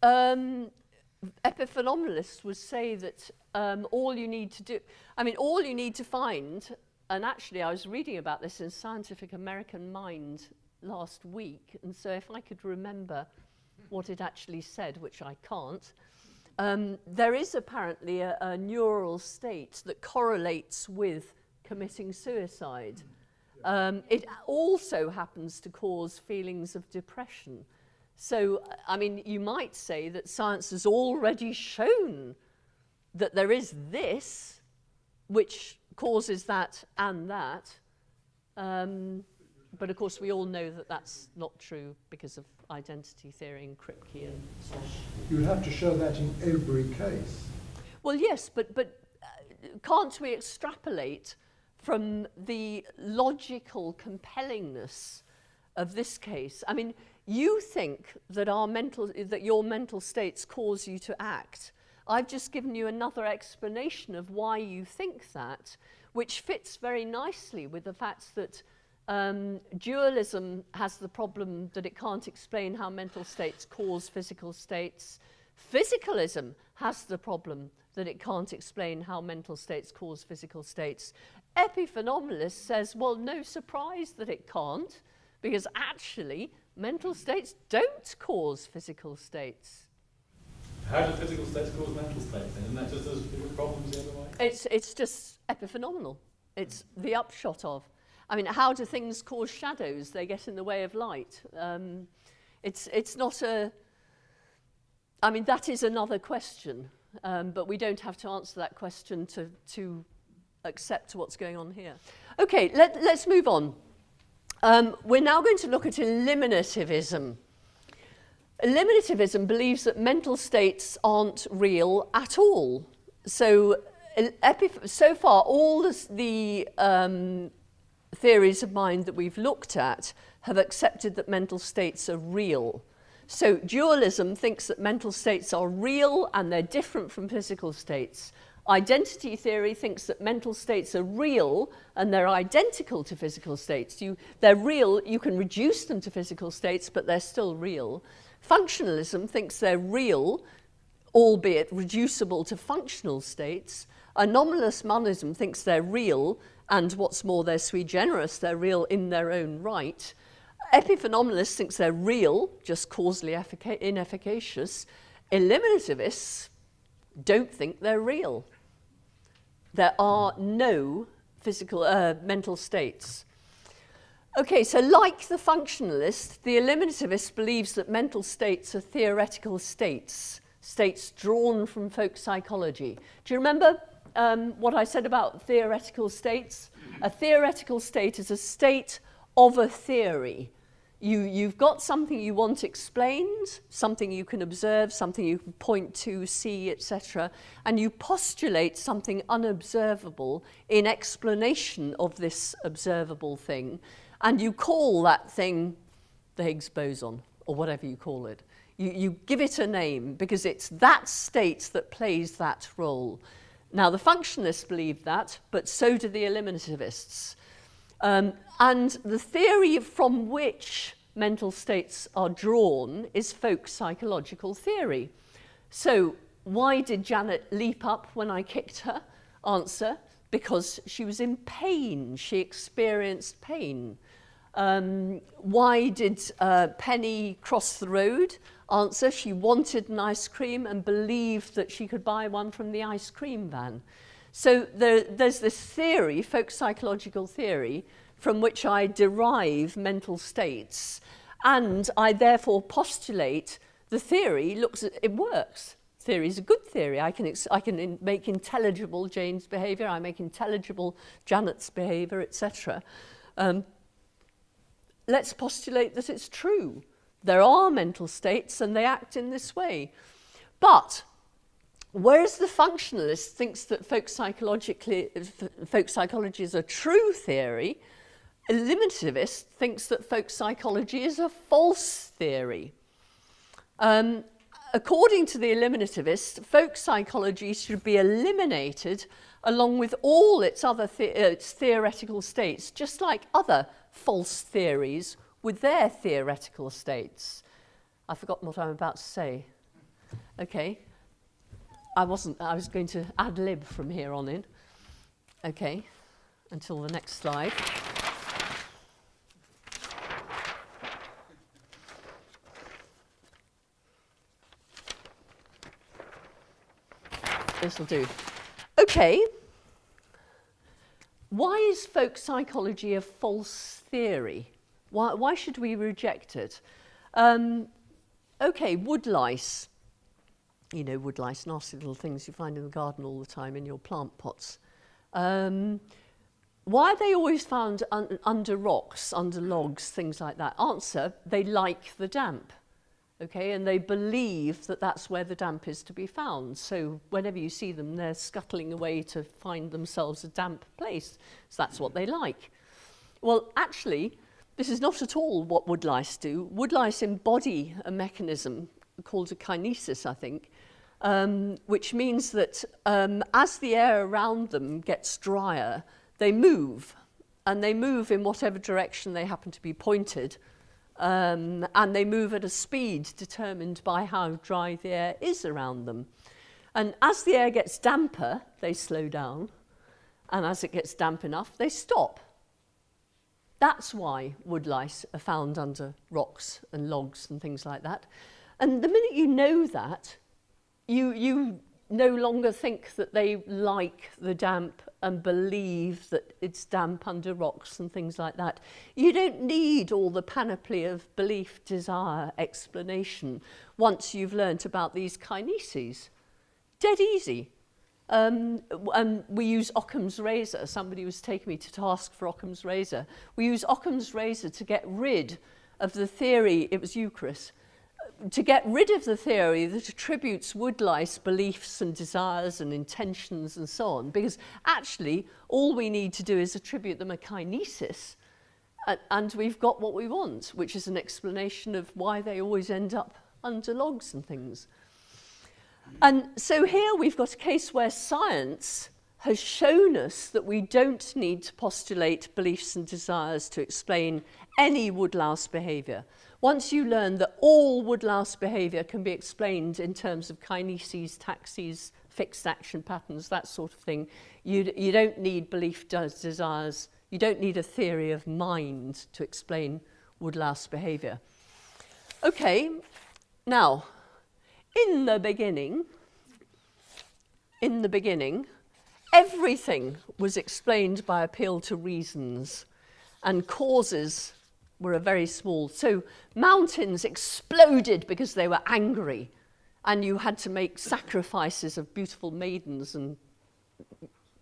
epiphenomenalists would say that all you need to find, and actually I was reading about this in Scientific American Mind last week, and so if I could remember what it actually said, which I can't. There is apparently a neural state that correlates with committing suicide. It also happens to cause feelings of depression. So, I mean, you might say that science has already shown that there is this, which causes that and that. But of course, we all know that that's not true because of identity theory and Kripke and so on. You'd have to show that in every case. Well, yes, but can't we extrapolate from the logical compellingness of this case? I mean, you think that your mental states cause you to act. I've just given you another explanation of why you think that, which fits very nicely with the fact that dualism has the problem that it can't explain how mental states cause physical states. Physicalism has the problem that it can't explain how mental states cause physical states. Epiphenomenalist says, well, no surprise that it can't, because actually mental states don't cause physical states. How do physical states cause mental states then? Isn't that just as big a problem the other way? It's just epiphenomenal. It's the upshot of. I mean, how do things cause shadows? They get in the way of light. It's not a... I mean, that is another question, but we don't have to answer that question to accept what's going on here. Okay, let's move on. We're now going to look at eliminativism. Eliminativism believes that mental states aren't real at all. So far, all the theories of mind that we've looked at have accepted that mental states are real. So dualism thinks that mental states are real and they're different from physical states. Identity theory thinks that mental states are real and they're identical to physical states. They're real, you can reduce them to physical states, but they're still real. Functionalism thinks they're real, albeit reducible to functional states. Anomalous monism thinks they're real, and what's more, they're sui generis, they're real in their own right. Epiphenomenalists thinks they're real, just causally inefficacious. Eliminativists don't think they're real. There are no physical mental states. Okay, so like the functionalist, the eliminativist believes that mental states are theoretical states, states drawn from folk psychology. Do you remember what I said about theoretical states? A theoretical state is a state of a theory. You've got something you want explained, something you can observe, something you can point to, see, etc., and you postulate something unobservable in explanation of this observable thing, and you call that thing the Higgs boson, or whatever you call it. You give it a name, because it's that state that plays that role. Now, the functionalists believe that, but so do the eliminativists. And the theory from which mental states are drawn is folk psychological theory. So, why did Janet leap up when I kicked her? Answer, because she was in pain. She experienced pain. Why did Penny cross the road? Answer, she wanted an ice cream and believed that she could buy one from the ice cream van. So there's this theory, folk psychological theory, from which I derive mental states, and I therefore postulate the theory it works. Theory is a good theory. I can make intelligible Jane's behaviour, I make intelligible Janet's behaviour, etc. Let's postulate that it's true. There are mental states and they act in this way. But whereas the functionalist thinks that folk psychology is a true theory, eliminativist thinks that folk psychology is a false theory. According to the eliminativist, folk psychology should be eliminated along with all its other its theoretical states, just like other false theories with their theoretical states. I've forgotten what I'm about to say. Okay. I was going to ad lib from here on in. Okay, until the next slide. this'll do. Okay. Why is folk psychology a false theory? Why should we reject it? Okay, woodlice. You know, woodlice, nasty little things you find in the garden all the time in your plant pots. Why are they always found under rocks, under logs, things like that? Answer, they like the damp. Okay, and they believe that that's where the damp is to be found. So whenever you see them, they're scuttling away to find themselves a damp place. So that's what they like. Well, actually, this is not at all what woodlice do. Woodlice embody a mechanism called a kinesis, I think, which means that as the air around them gets drier, they move, and they move in whatever direction they happen to be pointed. And they move at a speed determined by how dry the air is around them. And as the air gets damper, they slow down. And as it gets damp enough, they stop. That's why woodlice are found under rocks and logs and things like that. And the minute you know that, you no longer think that they like the damp and believe that it's damp under rocks and things like that. You don't need all the panoply of belief, desire, explanation once you've learnt about these kineses. Dead easy. And we use Occam's razor. Somebody was taking me to task for Occam's razor. We use Occam's razor to get rid of the theory, it was you, Chris, to get rid of the theory that attributes woodlice beliefs and desires and intentions and so on, because actually all we need to do is attribute them a kinesis, and we've got what we want, which is an explanation of why they always end up under logs and things. And so here we've got a case where science has shown us that we don't need to postulate beliefs and desires to explain any woodlouse behaviour. Once you learn that all woodlouse behaviour can be explained in terms of kineses, taxes, fixed action patterns, that sort of thing, you don't need belief, desires, you don't need a theory of mind to explain woodlouse behaviour. Okay, now, in the beginning, everything was explained by appeal to reasons, and causes were a very small. So mountains exploded because they were angry, and you had to make sacrifices of beautiful maidens and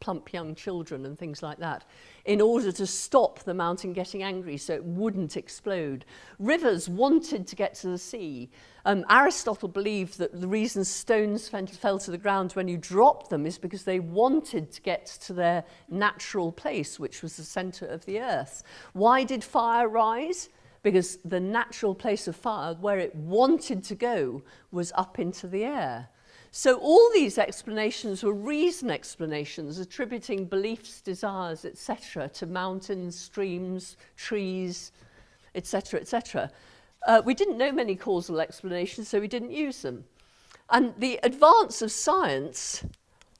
plump young children and things like that in order to stop the mountain getting angry so it wouldn't explode. Rivers wanted to get to the sea. Aristotle believed that the reason stones fell to the ground when you dropped them is because they wanted to get to their natural place, which was the centre of the earth. Why did fire rise? Because the natural place of fire, where it wanted to go, was up into the air. So all these explanations were reason explanations, attributing beliefs, desires, etc. to mountains, streams, trees, etc., etc. We didn't know many causal explanations, so we didn't use them. And the advance of science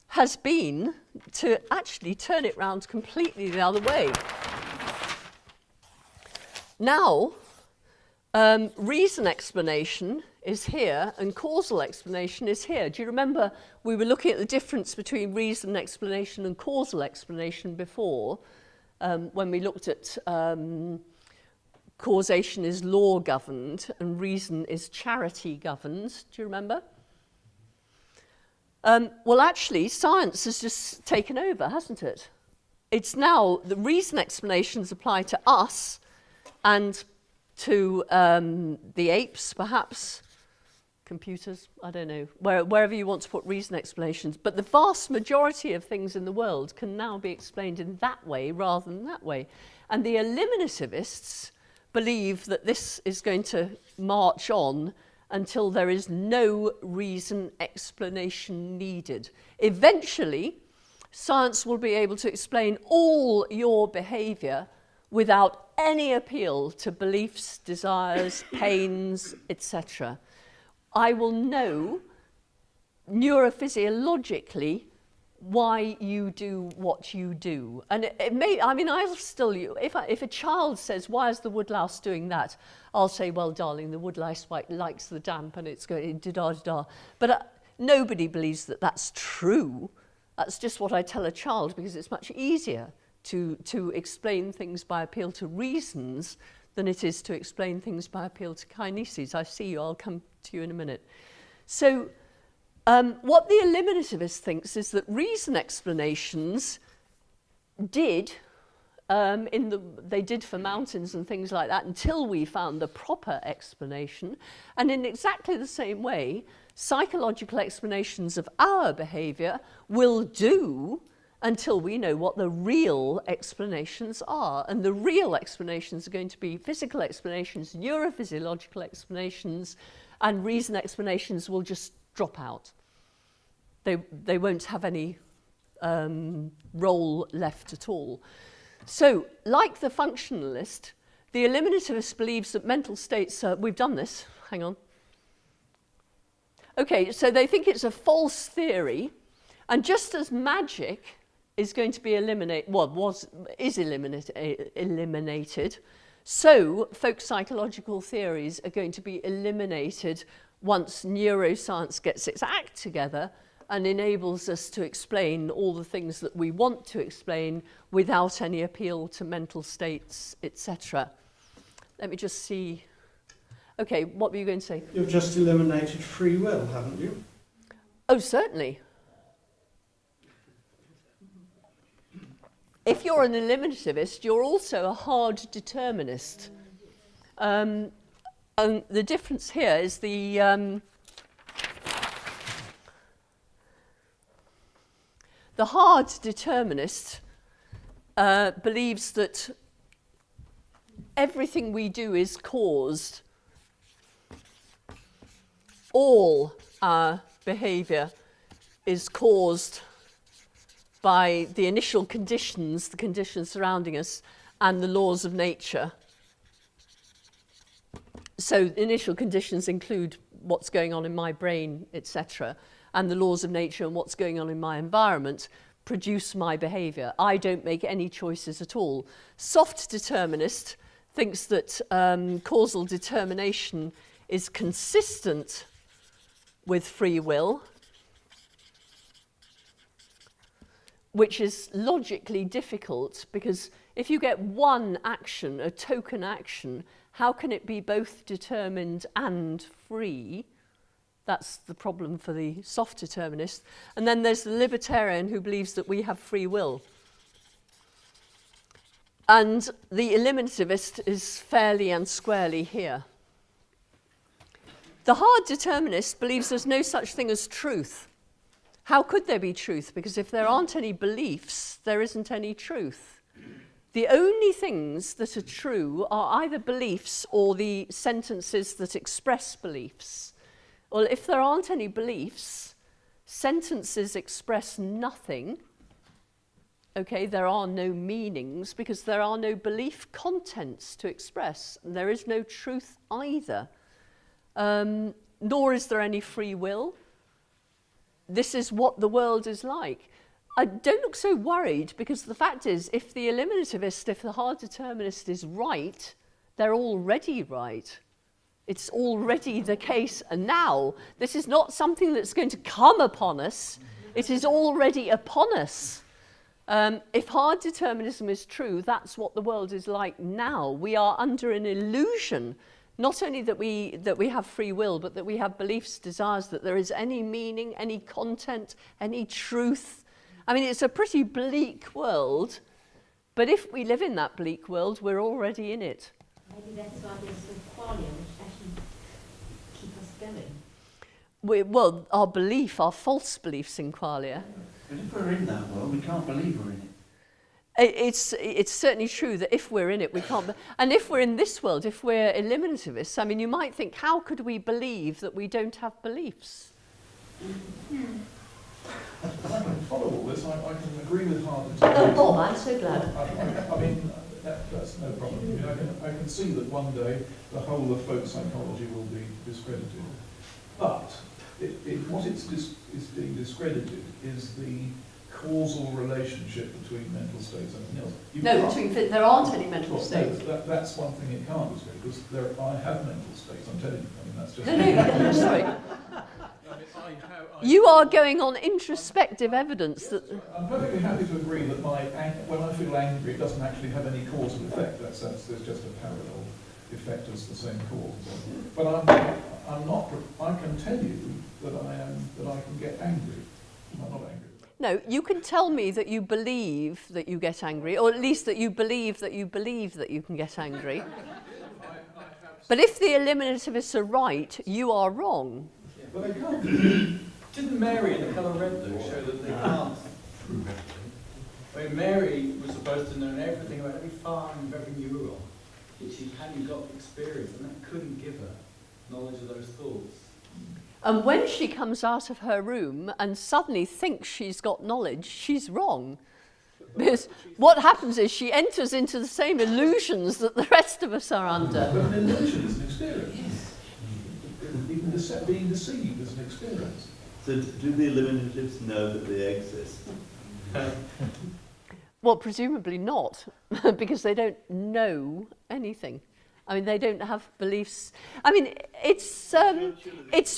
has been to actually turn it round completely the other way. Now, reason explanation is here and causal explanation is here. Do you remember we were looking at the difference between reason explanation and causal explanation before, when we looked at causation is law governed and reason is charity governed? Do you remember? Well, actually, science has just taken over, hasn't it? It's now the reason explanations apply to us and to the apes, perhaps, computers, I don't know, wherever you want to put reason explanations. But the vast majority of things in the world can now be explained in that way rather than that way. And the eliminativists believe that this is going to march on until there is no reason explanation needed. Eventually, science will be able to explain all your behaviour without any appeal to beliefs, desires, pains, etc. I will know neurophysiologically why you do what you do. And it may, I mean, I'll still, if a child says, why is the woodlouse doing that? I'll say, well, darling, the woodlouse likes the damp and it's going da-da-da. But Nobody believes that that's true. That's just what I tell a child because it's much easier to explain things by appeal to reasons than it is to explain things by appeal to kineses. I see you, I'll come to you in a minute. So what the eliminativist thinks is that reason explanations did, they did for mountains and things like that until we found the proper explanation. And in exactly the same way, psychological explanations of our behaviour will do until we know what the real explanations are. And the real explanations are going to be physical explanations, neurophysiological explanations, and reason explanations will just drop out. They won't have any role left at all. So, like the functionalist, the eliminativist believes that mental states are, we've done this, hang on. Okay, so they think it's a false theory, and just as magic is going to be eliminated, eliminated, so folk psychological theories are going to be eliminated once neuroscience gets its act together and enables us to explain all the things that we want to explain without any appeal to mental states, etc. Let me just see. Okay, what were you going to say? You've just eliminated free will, haven't you? Oh, certainly. If you're an eliminativist, you're also a hard determinist. And the difference here is the hard determinist believes that everything we do is caused. All our behaviour is caused by the initial conditions, the conditions surrounding us, and the laws of nature. So initial conditions include what's going on in my brain, etc., and the laws of nature and what's going on in my environment produce my behaviour. I don't make any choices at all. Soft determinist thinks that causal determination is consistent with free will, which is logically difficult because if you get one action, a token action, how can it be both determined and free? That's the problem for the soft determinist. And then there's the libertarian who believes that we have free will. And the eliminativist is fairly and squarely here. The hard determinist believes there's no such thing as truth. How could there be truth? Because if there aren't any beliefs, there isn't any truth. The only things that are true are either beliefs or the sentences that express beliefs. Well, if there aren't any beliefs, sentences express nothing. Okay, there are no meanings because there are no belief contents to express, and there is no truth either. Nor is there any free will. This is what the world is like. I don't look so worried because the fact is, if the eliminativist, if the hard determinist is right, they're already right. It's already the case. And now, this is not something that's going to come upon us. It is already upon us. If hard determinism is true, that's what the world is like now. We are under an illusion. Not only that we have free will, but that we have beliefs, desires, that there is any meaning, any content, any truth. I mean, it's a pretty bleak world, but if we live in that bleak world, we're already in it. Maybe that's why there's so qualia, which actually keep us going. Well, our belief, our false beliefs in qualia. But if we're in that world, we can't believe we're in it. It's certainly true that if we're in it, we can't. And if we're in this world, if we're eliminativists, I mean, you might think, how could we believe that we don't have beliefs? I can follow all this. I can agree with hard Oh, Bob, I'm so glad. I mean, that's no problem. I mean, I can see that one day the whole of folk psychology will be discredited. But what is being discredited is the causal relationship between mental states and anything else. There aren't any mental states. That's one thing it can't discredit, because I have mental states, I'm telling you. I mean, that's just... No, sorry. I mean, You are going on introspective evidence that... I'm perfectly happy to agree that when I feel angry, it doesn't actually have any causal effect. That sense there's just a parallel effect as the same cause. But I'm not. I can tell you that I can get angry. I'm not angry. No, you can tell me that you believe that you get angry, or at least that you believe that you can get angry. But if the eliminativists are right, you are wrong. Well, they can't. Didn't Mary in The Colour Red though show that they can't prove everything? I mean, Mary was supposed to know everything about every firing of every neuron, yet she hadn't got experience, and that couldn't give her knowledge of those thoughts. And when she comes out of her room and suddenly thinks she's got knowledge, she's wrong. Because what happens is she enters into the same illusions that the rest of us are under. But an illusion is an experience. Even being deceived is an experience. So do the eliminatives know that they exist? Well, presumably not, because they don't know anything. I mean, they don't have beliefs. I mean, it's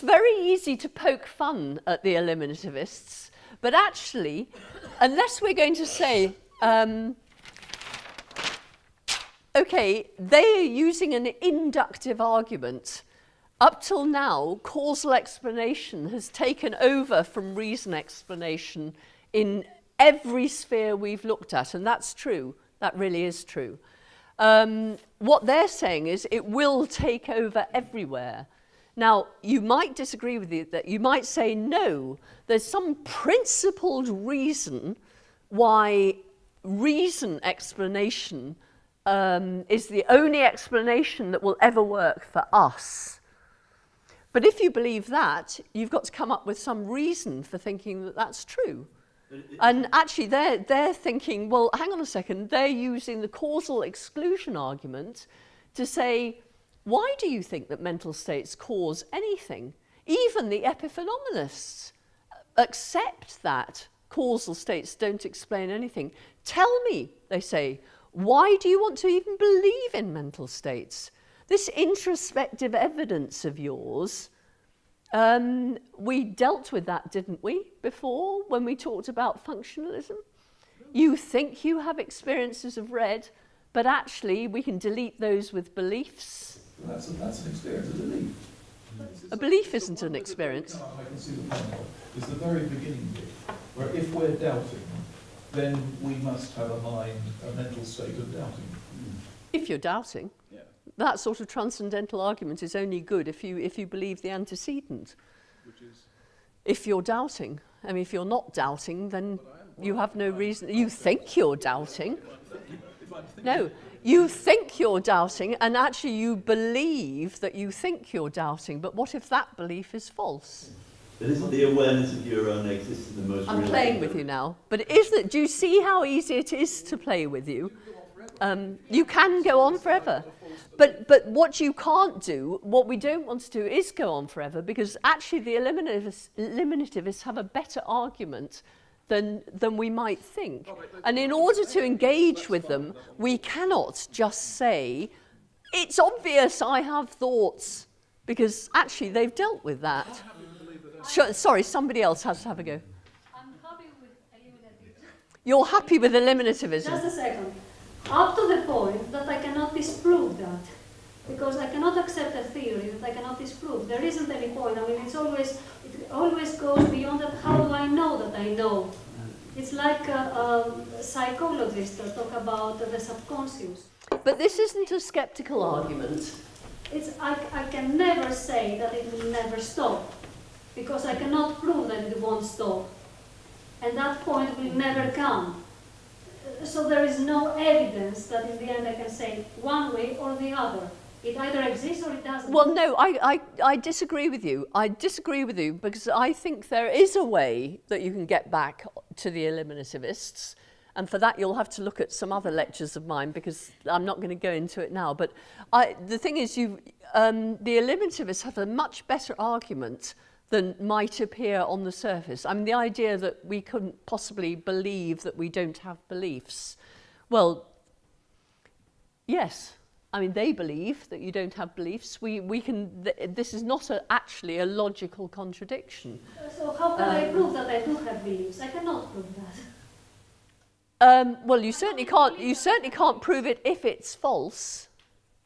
very easy to poke fun at the eliminativists, but actually, unless we're going to say, okay, they are using an inductive argument. Up till now, causal explanation has taken over from reason explanation in every sphere we've looked at, and that's true. That really is true. What they're saying is it will take over everywhere. Now, you might disagree with that. You might say, no, there's some principled reason why reason explanation is the only explanation that will ever work for us. But if you believe that, you've got to come up with some reason for thinking that that's true. And actually, they're thinking, well, hang on a second, they're using the causal exclusion argument to say, why do you think that mental states cause anything? Even the epiphenomenists accept that causal states don't explain anything. Tell me, they say, why do you want to even believe in mental states? This introspective evidence of yours, we dealt with that, didn't we, before, when we talked about functionalism? You think you have experiences of red, but actually we can delete those with beliefs. That's an experience, a belief. A belief isn't an experience. I can see the point of is the very beginning bit, where if we're doubting, then we must have a mind, a mental state of doubting. If you're doubting. Yeah. That sort of transcendental argument is only good if you believe the antecedent. Which is? If you're doubting. I mean, if you're not doubting, then you have no reason. You think you're doubting. No, you think you're doubting, and actually you believe that you think you're doubting. But what if that belief is false? But isn't the awareness of your own existence the most I'm real playing thing? with you now. But isn't it? Do you see how easy it is to play with you? You can go on forever. But what you can't do, what we don't want to do, is go on forever, because actually the eliminativists have a better argument than we might think. And in order to engage with them, we cannot just say, it's obvious I have thoughts, because actually they've dealt with that. Sorry, somebody else has to have a go. I'm happy with eliminativism. You're happy with eliminativism? Just a second. Up to the point that I cannot disprove that. Because I cannot accept a theory that I cannot disprove. There isn't any point. I mean, it always goes beyond that. How do I know that I know? It's like psychologists talk about the subconscious. But this isn't a skeptical argument. I can never say that it will never stop, because I cannot prove that it won't stop. And that point will never come. So there is no evidence that in the end I can say one way or the other. It either exists or it doesn't. Well, no, I disagree with you. I disagree with you because I think there is a way that you can get back to the eliminativists. And for that, you'll have to look at some other lectures of mine, because I'm not going to go into it now. But the thing is, the eliminativists have a much better argument than might appear on the surface. I mean, the idea that we couldn't possibly believe that we don't have beliefs. Well, yes, I mean, they believe that you don't have beliefs. This is not actually a logical contradiction. So how can I prove that I do have beliefs? I cannot prove that. Well, you certainly can't prove it if it's false,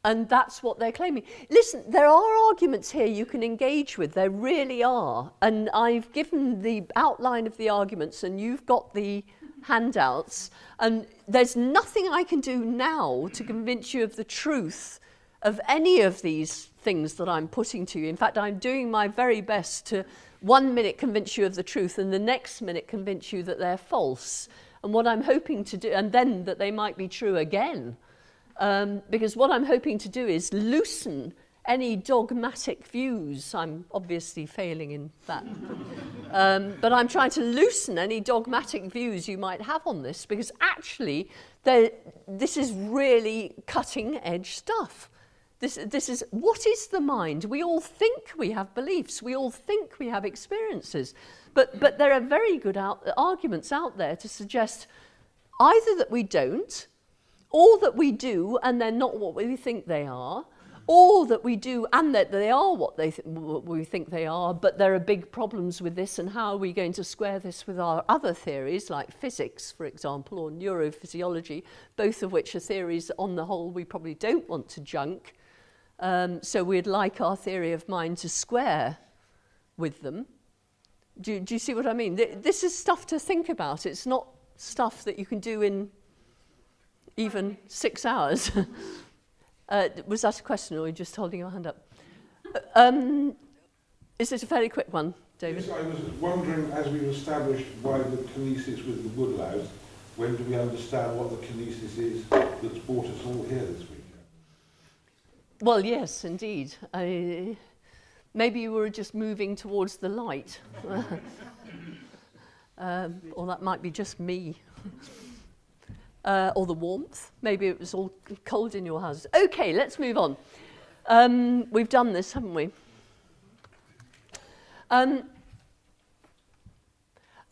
and that's what they're claiming. Listen, there are arguments here you can engage with. There really are, and I've given the outline of the arguments, and you've got the handouts, and there's nothing I can do now to convince you of the truth of any of these things that I'm putting to you. In fact, I'm doing my very best to 1 minute convince you of the truth and the next minute convince you that they're false. And what I'm hoping to do, and then that they might be true again, because what I'm hoping to do is loosen any dogmatic views. I'm obviously failing in that. But I'm trying to loosen any dogmatic views you might have on this, because actually this is really cutting edge stuff. This is, what is the mind? We all think we have beliefs. We all think we have experiences. But there are very good arguments out there to suggest either that we don't, or that we do and they're not what we think they are, or that we do and that they are what we think they are, but there are big problems with this, and how are we going to square this with our other theories, like physics, for example, or neurophysiology, both of which are theories on the whole we probably don't want to junk. So we'd like our theory of mind to square with them. Do you see what I mean? This is stuff to think about. It's not stuff that you can do in even 6 hours. Was that a question, or are you just holding your hand up? Is it a fairly quick one, David? Yes, I was wondering, as we've established why the kinesis with the woodlouse, when do we understand what the kinesis is that's brought us all here this week? Well, yes, indeed. Maybe you were just moving towards the light. Or that might be just me. Or the warmth. Maybe it was all cold in your house. Okay, let's move on. We've done this, haven't we?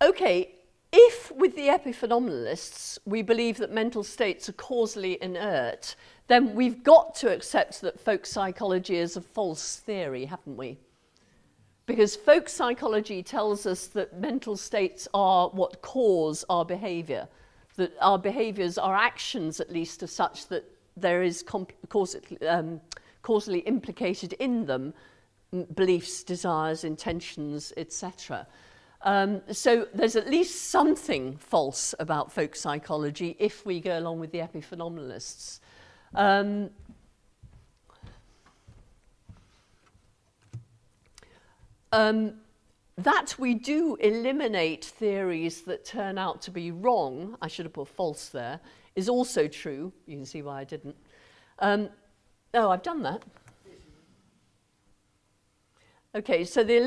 Okay, if with the epiphenomenalists we believe that mental states are causally inert, then we've got to accept that folk psychology is a false theory, haven't we? Because folk psychology tells us that mental states are what cause our behaviour, that our behaviours, our actions at least, are such that there is causally implicated in them beliefs, desires, intentions, etc. So there's at least something false about folk psychology if we go along with the epiphenomenalists. That we do eliminate theories that turn out to be wrong, I should have put false there, is also true. You can see why I didn't. Oh, I've done that. Okay, so the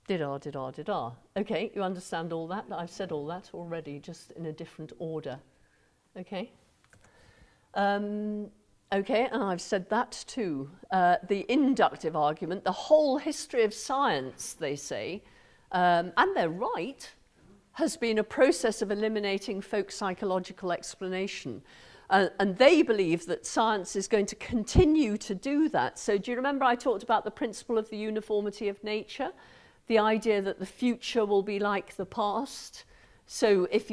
Did-ar. Okay, you understand all that? I've said all that already, just in a different order. Okay? Okay, and I've said that too. The inductive argument, the whole history of science, they say, and they're right, has been a process of eliminating folk psychological explanation. And they believe that science is going to continue to do that. So do you remember I talked about the principle of the uniformity of nature? The idea that the future will be like the past. So if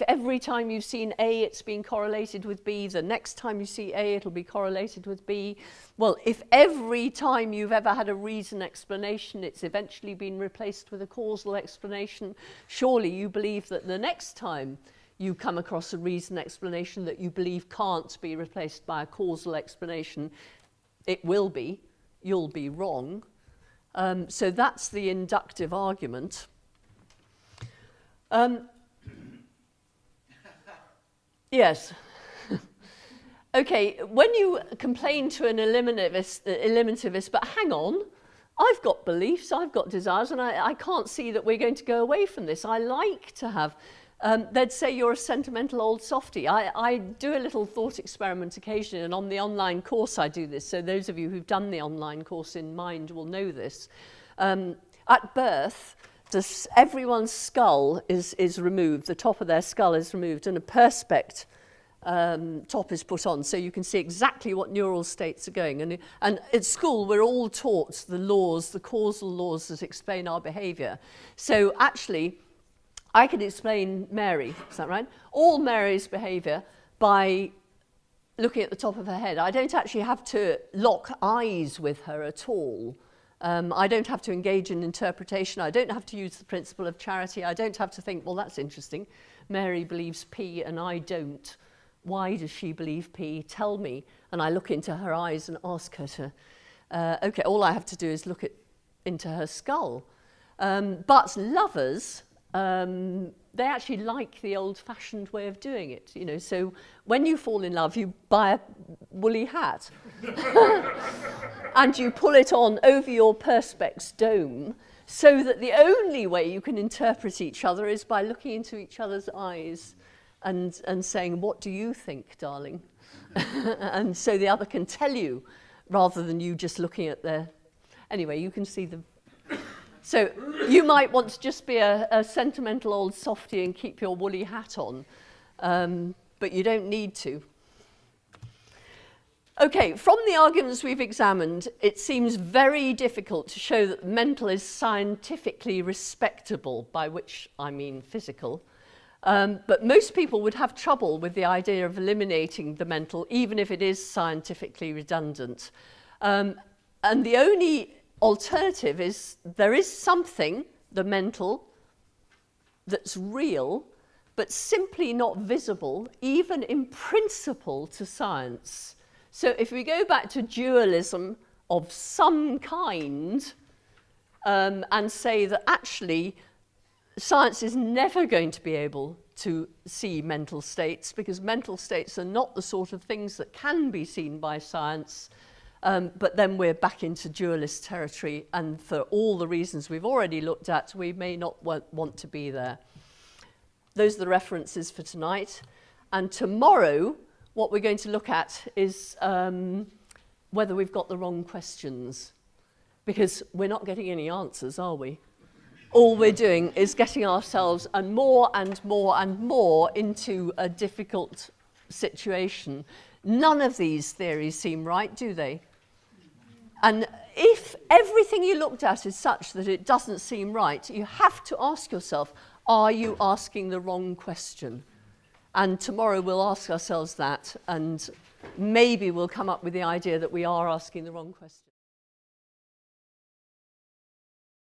every time you've seen A, it's been correlated with B, the next time you see A, it'll be correlated with B. Well, if every time you've ever had a reason explanation, it's eventually been replaced with a causal explanation, surely you believe that the next time you come across a reason explanation that you believe can't be replaced by a causal explanation, it will be, you'll be wrong. So that's the inductive argument. Yes. Okay, when you complain to an eliminativist, but hang on, I've got beliefs, I've got desires, and I can't see that we're going to go away from this. I like to have, they'd say you're a sentimental old softie. I do a little thought experiment occasionally, and on the online course I do this, so those of you who've done the online course in Mind will know this. At birth, everyone's skull is removed, the top of their skull is removed, and a perspex top is put on, so you can see exactly what neural states are going. And at school, we're all taught the laws, the causal laws that explain our behaviour. So actually, I can explain Mary, is that right? All Mary's behaviour by looking at the top of her head. I don't actually have to lock eyes with her at all. I don't have to engage in interpretation. I don't have to use the principle of charity. I don't have to think, well, that's interesting. Mary believes P and I don't. Why does she believe P? Tell me. And I look into her eyes and ask her to, okay, all I have to do is look into her skull. But lovers, they actually like the old-fashioned way of doing it, you know. So when you fall in love, you buy a woolly hat and you pull it on over your perspex dome, so that the only way you can interpret each other is by looking into each other's eyes and saying, what do you think, darling? And so the other can tell you, rather than you just looking at their... Anyway, you can see the... So you might want to just be a sentimental old softie and keep your woolly hat on, but you don't need to. Okay, from the arguments we've examined, it seems very difficult to show that the mental is scientifically respectable, by which I mean physical. But most people would have trouble with the idea of eliminating the mental, even if it is scientifically redundant. And the only alternative is there is something, the mental, that's real, but simply not visible, even in principle, to science. So if we go back to dualism of some kind and say that actually science is never going to be able to see mental states, because mental states are not the sort of things that can be seen by science, but then we're back into dualist territory, and for all the reasons we've already looked at, we may not want to be there. Those are the references for tonight. And tomorrow, what we're going to look at is whether we've got the wrong questions, because we're not getting any answers, are we? All we're doing is getting ourselves and more and more and more into a difficult situation. None of these theories seem right, do they? And if everything you looked at is such that it doesn't seem right, you have to ask yourself, are you asking the wrong question? And tomorrow we'll ask ourselves that, and maybe we'll come up with the idea that we are asking the wrong question.